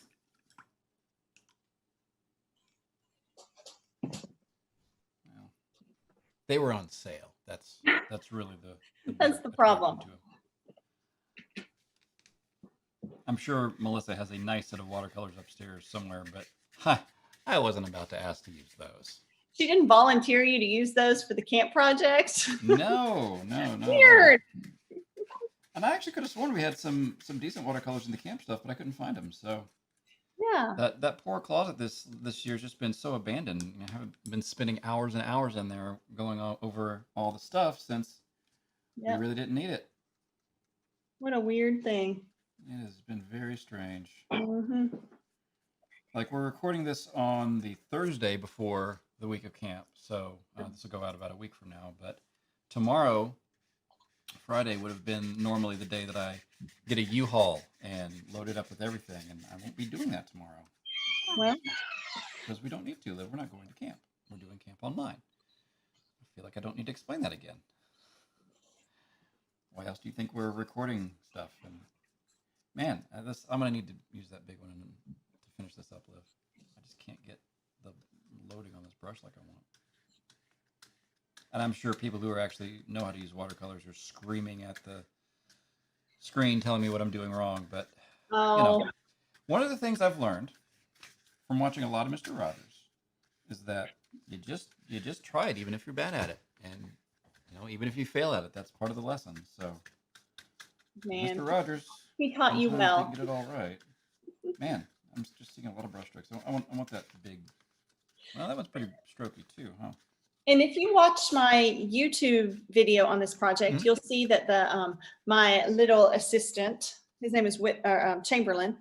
Well, they were on sale. That's really the That's the attraction problem. to 'em. I'm sure Melissa has a nice set of watercolors upstairs somewhere, but huh, I wasn't about to ask to use those. She didn't volunteer you to use those for the camp project. No. Weird. And I actually could have sworn we had some decent watercolors in the camp stuff, but I couldn't find them. So Yeah. that poor closet this year's just been so abandoned. I haven't been spending hours and hours in there going over all the stuff since we Yep. really didn't need it. What a weird thing. It has been very strange. Hmm. Like, we're recording this on the Thursday before the week of camp, so this will go out about a week from now. But tomorrow, Friday, would have been normally the day that I get a U-Haul and load it up with everything, and I won't be doing that tomorrow Well, because we don't need to. We're not going to camp. We're doing camp online. I feel like I don't need to explain that again. Why else do you think we're recording stuff? And man, I'm gonna need to use that big one to finish this uplift. I just can't get the loading on this brush like I want. And I'm sure people who are actually know how to use watercolors are screaming at the screen telling me what I'm doing wrong. But one of the things I've learned from watching a lot of Mr. Rogers is that you just try it, even if you're bad at it, and even if you fail at it, that's part of the lesson. So, man, Mr. Rogers, he taught you sometimes well. didn't get it all right. Man, I'm just seeing a lot of brush strokes. I want that big. Well, that one's pretty strokey too, huh? And if you watch my YouTube video on this project, you'll see that the my little assistant, his name is Chamberlain,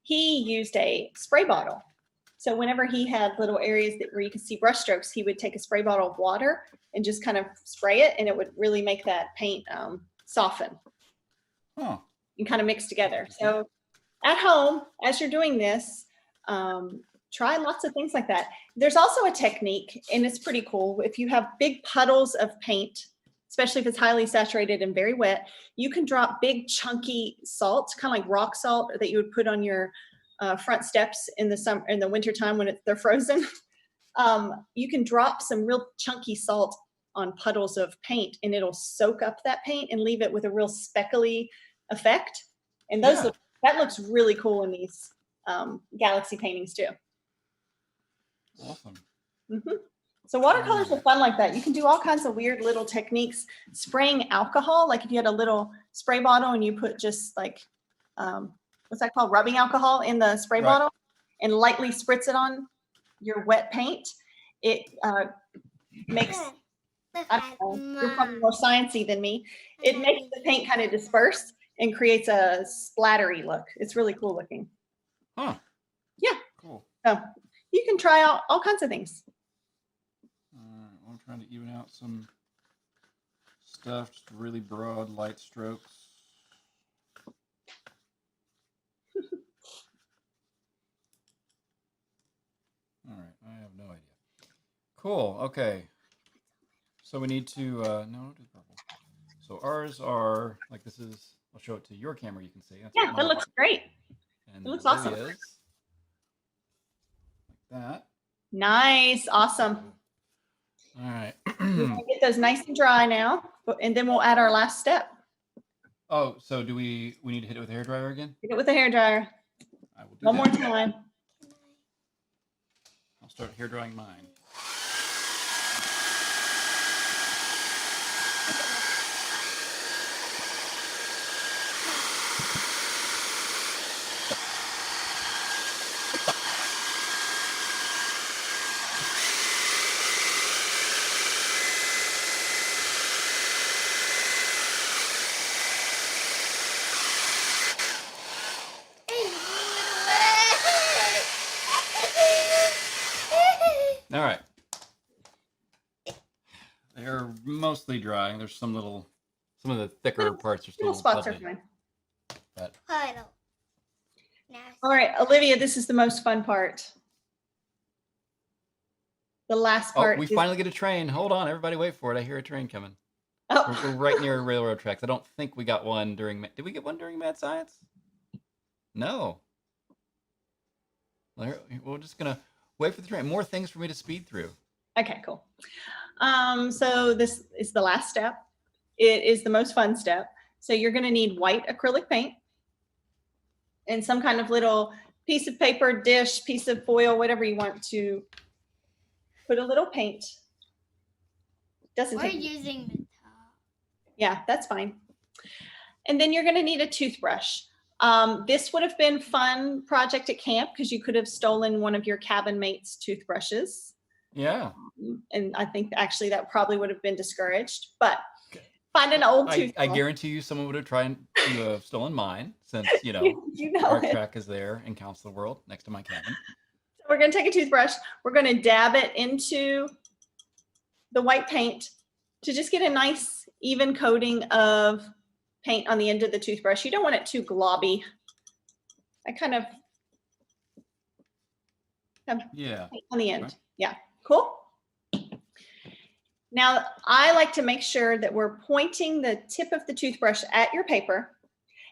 he used a spray bottle. So whenever he had little areas where you could see brush strokes, he would take a spray bottle of water and just kind of spray it, and it would really make that paint soften and kind of mix together. So at home, as you're doing this, try lots of things like that. There's also a technique, and it's pretty cool. If you have big puddles of paint, especially if it's highly saturated and very wet, you can drop big chunky salt, kind of like rock salt that you would put on your front steps in the wintertime when they're frozen. You can drop some real chunky salt on puddles of paint, and it'll soak up that paint and leave it with a real speckly effect. And that looks really cool in these galaxy paintings too. Awesome. Mm-hmm. So watercolors are fun like that. You can do all kinds of weird little techniques. Spraying alcohol, like if you had a little spray bottle and you put just like, what's that called? Rubbing alcohol in the spray bottle and lightly spritz it on your wet paint. It makes, I don't know, you're probably more sciencey than me. It makes the paint kind of disperse and creates a splattery look. It's really cool looking. Huh. Yeah. Cool. So you can try out all kinds of things. I'm trying to even out some stuff, just really broad, light strokes. All right, I have no idea. Cool, okay. So we need to, no, don't do purple. So ours are, like this is, I'll show it to your camera, you can see. That's Yeah, that looks great. And it looks awesome. Like that. Nice, awesome. All right. We're gonna get those nice and dry now, and then we'll add our last step. Oh, so do we need to hit it with a hairdryer again? Hit it with a hairdryer. I will do One that. more time. I'll start hair drying mine. All right. They're mostly drying. There's some of the thicker parts are still Little spots are puddly. fine. But Puddle. All right, Olivia, this is the most fun part. The last part. we finally get a train. Hold on, everybody, wait for it. I hear a train coming. Oh. We're right near railroad tracks. I don't think we got one during. Did we get one during Mad Science? No. We're just gonna wait for the train. More things for me to speed through. Okay, cool. So this is the last step. It is the most fun step. So you're going to need white acrylic paint. and some kind of little piece of paper, dish, piece of foil, whatever you want to put a little paint. Doesn't We're take. using the top. Yeah, that's fine. And then you're going to need a toothbrush. This would have been fun project at camp because you could have stolen one of your cabin mates' toothbrushes. Yeah. And I think actually that probably would have been discouraged, but find an old toothbrush. I guarantee you someone would have tried to have stolen mine since, you know Art it. Track is there in Counselor World next to my cabin. So we're going to take a toothbrush. We're going to dab it into the white paint to just get a nice even coating of paint on the end of the toothbrush. You don't want it too globby. I kind of Yeah. on the end. Right. Yeah, cool. Now, I like to make sure that we're pointing the tip of the toothbrush at your paper,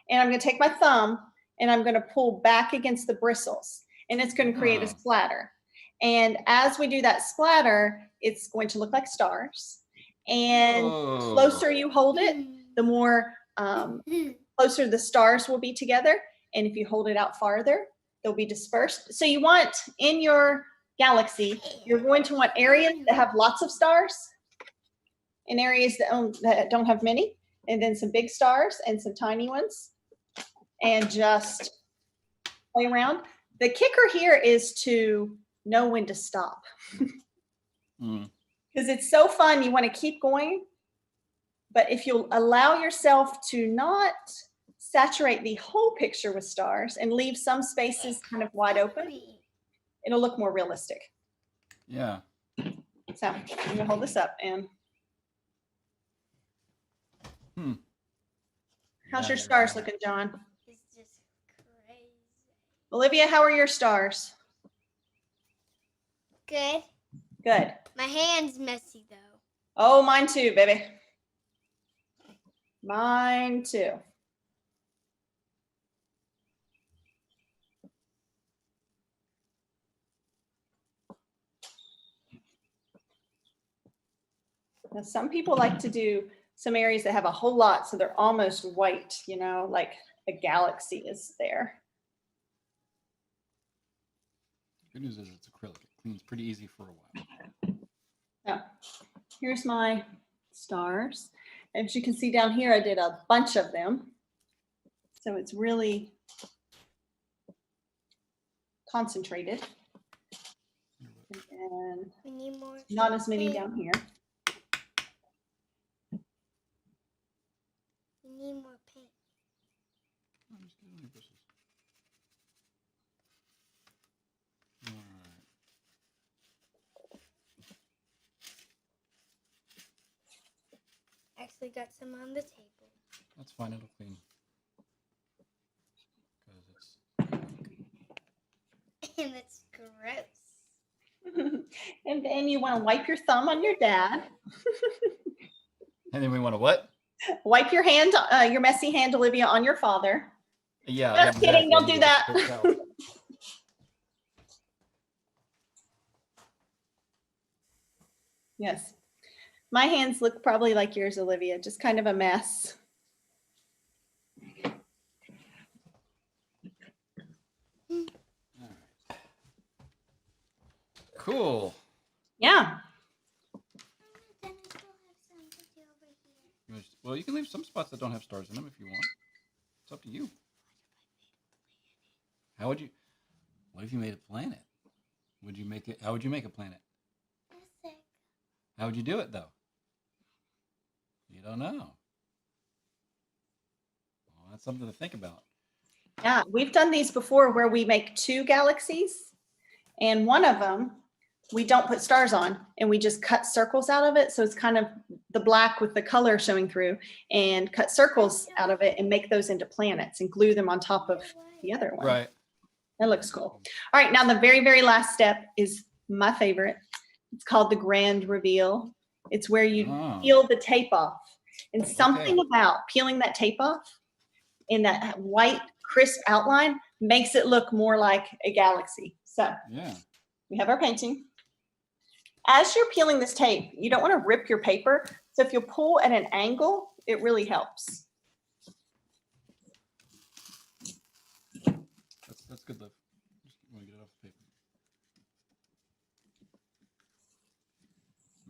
and I'm going to take my thumb and I'm going to pull back against the bristles, and it's going to create a splatter. And as we do that splatter, it's going to look like stars. And Whoa. closer you hold it, the more closer the stars will be together. And if you hold it out farther, they'll be dispersed. So you want in your galaxy, you're going to want areas that have lots of stars and areas that don't have many, and then some big stars and some tiny ones, and just play around. The kicker here is to know when to stop. Because it's so fun, you want to keep going. But if you'll allow yourself to not saturate the whole picture with stars and leave some spaces kind of wide open, it'll look more realistic. Yeah. So I'm going to hold this up. And how's your stars looking, John? It's just crazy. Olivia, how are your stars? Good. Good. My hand's messy though. Oh, mine too, baby. Mine too. Now, some people like to do some areas that have a whole lot, so they're almost white, like a galaxy is there. Good news is it's acrylic. It cleans pretty easy for a while. Now, here's my stars. As you can see down here, I did a bunch of them. So it's really concentrated. And We need more. not as many down here. We need more paint. Actually got some on the table. That's fine, it'll clean. And it's gross. And then you want to wipe your thumb on your dad. And then we want to what? Wipe your hand, your messy hand, Olivia, on your father. Yeah. Just kidding, don't do that. Yes. My hands look probably like yours, Olivia, just kind of a mess. Cool. Yeah. Well, you can leave some spots that don't have stars in them if you want. It's up to you. What if you made a planet? How would you make a planet? How would you do it, though? You don't know. Well, that's something to think about. Yeah, we've done these before where we make two galaxies, and one of them we don't put stars on, and we just cut circles out of it. So it's kind of the black with the color showing through, and cut circles out of it and make those into planets and glue them on top of the other one. Right. That looks cool. All right, now the very, very last step is my favorite. It's called the grand reveal. It's where you peel the tape off. And something about peeling that tape off in that white, crisp outline makes it look more like a galaxy. So we have our painting. As you're peeling this tape, you don't want to rip your paper. So if you pull at an angle, it really helps.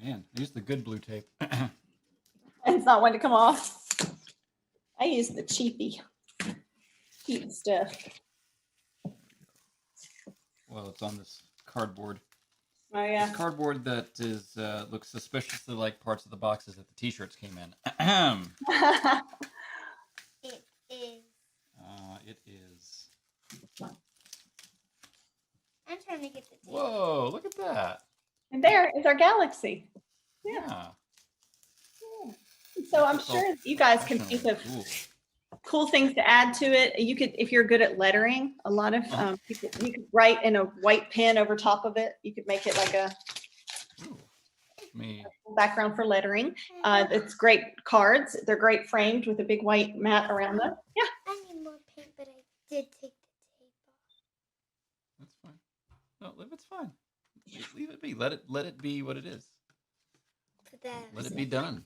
Man, I used the good blue tape. And it's not one to come off. I use the cheapy stuff. Well, it's on this cardboard. Oh yeah. This cardboard that is looks suspiciously like parts of the boxes that the T-shirts came in. It is. It is. I'm trying to get the tape. Whoa! Look at that. And there is our galaxy. Yeah. So I'm sure you guys can think of cool things to add to it. You could, if you're good at lettering, a lot of people, you could write in a white pen over top of it. You could make it like a background for lettering. It's great cards. They're great framed with a big white mat around them. Yeah. I need more paint, but I did take the tape off. That's fine. No, it's fine. Leave it be. Let it be what it is. Put that. Let it be done.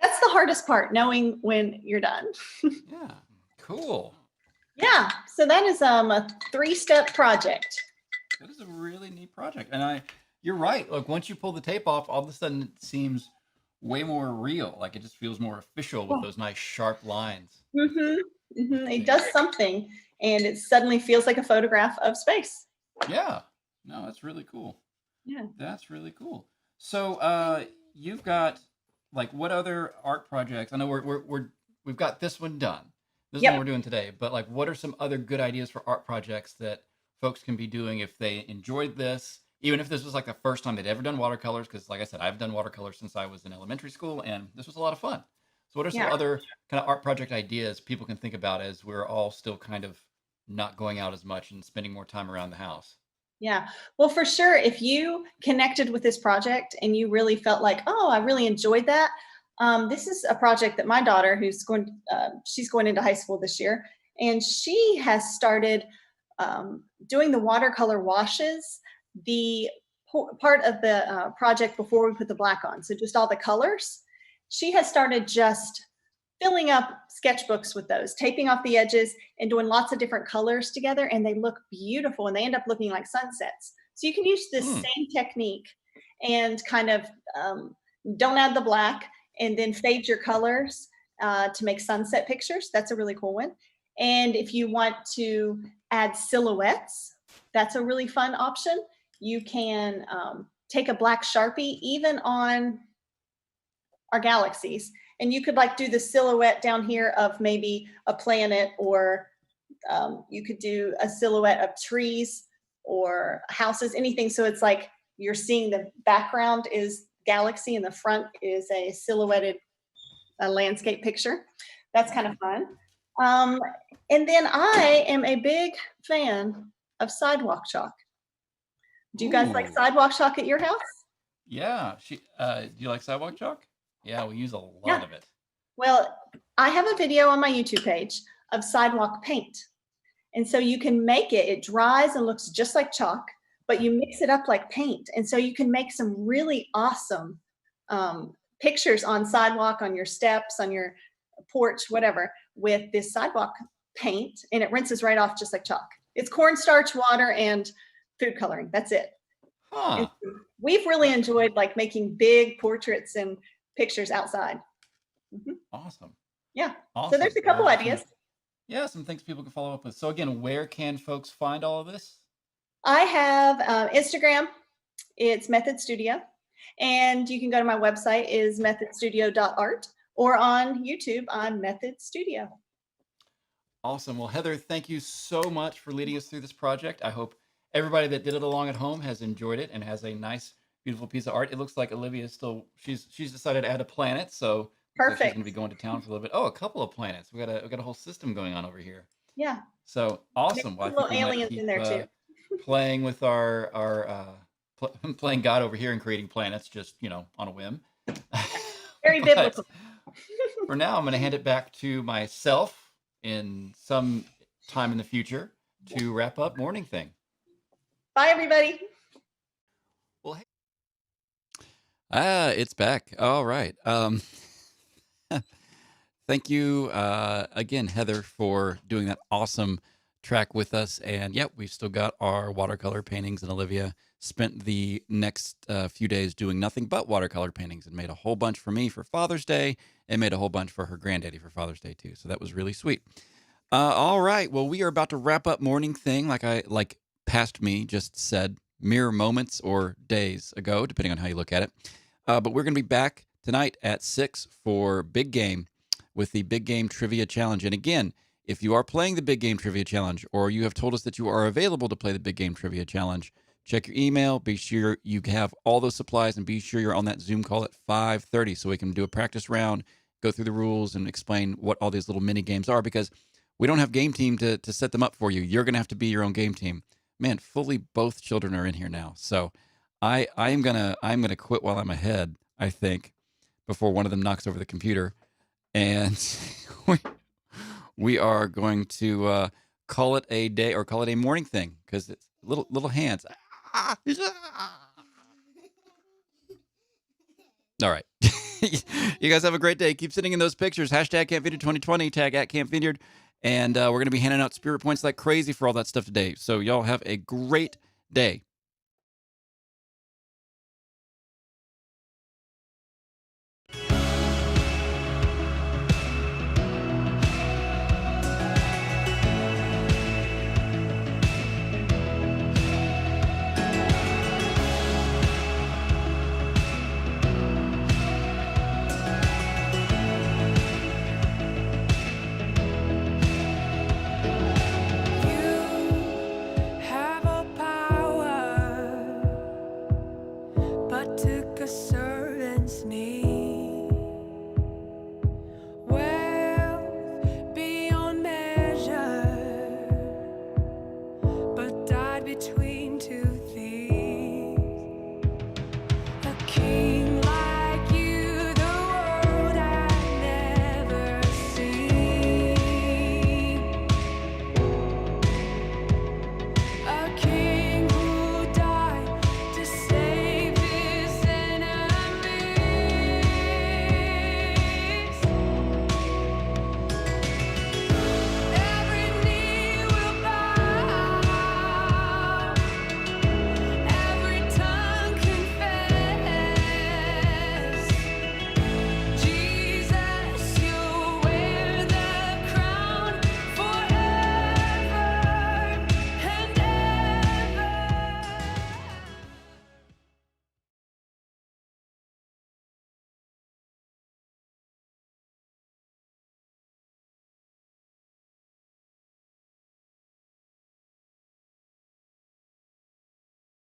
That's the hardest part, knowing when you're done. Yeah. Cool. Yeah. So that is a 3-step project. That is a really neat project. And you're right. Like once you pull the tape off, all of a sudden it seems way more real. Like it just feels more official with those nice sharp lines. It does something, and it suddenly feels like a photograph of space. Yeah. No, that's really cool. Yeah. That's really cool. So you've got like what other art projects? I know we've got this one done. This is what we're doing today. But like, what are some other good ideas for art projects that folks can be doing if they enjoyed this? Even if this was like the first time they'd ever done watercolors, because like I said, I've done watercolors since I was in elementary school, and this was a lot of fun. So what are some other kind of art project ideas people can think about as we're all still kind of not going out as much and spending more time around the house? Yeah. Well, for sure, if you connected with this project and you really felt like, oh, I really enjoyed that. This is a project that my daughter, she's going into high school this year, and she has started doing the watercolor washes, the part of the project before we put the black on. So just all the colors. She has started just filling up sketchbooks with those, taping off the edges and doing lots of different colors together, and they look beautiful, and they end up looking like sunsets. So you can use this same technique and kind of don't add the black, and then fade your colors to make sunset pictures. That's a really cool one. And if you want to add silhouettes, that's a really fun option. You can take a black Sharpie, even on our galaxies, and you could like do the silhouette down here of maybe a planet, or you could do a silhouette of trees or houses, anything. So it's like you're seeing the background is galaxy and the front is a silhouetted landscape picture. That's kind of fun. And then I am a big fan of sidewalk chalk. Do you guys like sidewalk chalk at your house? Yeah. Do you like sidewalk chalk? Yeah, we use a lot of it. Well, I have a video on my YouTube page of sidewalk paint. And so you can make it, it dries and looks just like chalk, but you mix it up like paint. And so you can make some really awesome pictures on sidewalk, on your steps, on your porch, whatever, with this sidewalk paint, and it rinses right off just like chalk. It's cornstarch, water, and food coloring. That's it. Huh. We've really enjoyed like making big portraits and pictures outside. Awesome. Yeah. Awesome. So there's a couple ideas. Yeah, some things people can follow up with. So again, where can folks find all of this? I have Instagram. It's Method Studio. And you can go to my website is methodstudio.art, or on YouTube, I'm Method Studio. Awesome. Well, Heather, thank you so much for leading us through this project. I hope everybody that did it along at home has enjoyed it and has a nice, beautiful piece of art. It looks like Olivia is she's decided to add a planet, so perfect. She's going to be going to town for a little bit. Oh, a couple of planets. We got a whole system going on over here. Yeah. So awesome. Well, little aliens in there too. Playing with playing God over here and creating planets, just on a whim. Very biblical. For now, I'm going to hand it back to myself in some time in the future to wrap up Morning Thing. Bye, everybody. Well, hey. It's back. All right. Thank you again, Heather, for doing that awesome track with us. And yep, we've still got our watercolor paintings, and Olivia spent the next few days doing nothing but watercolor paintings and made a whole bunch for me for Father's Day and made a whole bunch for her granddaddy for Father's Day too. So that was really sweet. All right. Well, we are about to wrap up morning thing, like past me just said, mere moments or days ago, depending on how you look at it. But we're going to be back tonight at 6 for Big Game with the Big Game Trivia Challenge. And again, if you are playing the Big Game Trivia Challenge, or you have told us that you are available to play the Big Game Trivia Challenge, check your email. Be sure you have all those supplies, and be sure you're on that Zoom call at 5:30 so we can do a practice round, go through the rules, and explain what all these little mini games are, because we don't have game team to set them up for you. You're going to have to be your own game team. Man, fully both children are in here now. So I'm gonna quit while I'm ahead, I think, before one of them knocks over the computer. And we are going to call it a day, or call it a morning thing, because it's little hands. All right. You guys have a great day. Keep sitting in those pictures. Hashtag Camp Vineyard 2020, tag at Camp Vineyard. And we're going to be handing out spirit points like crazy for all that stuff today. So y'all have a great day.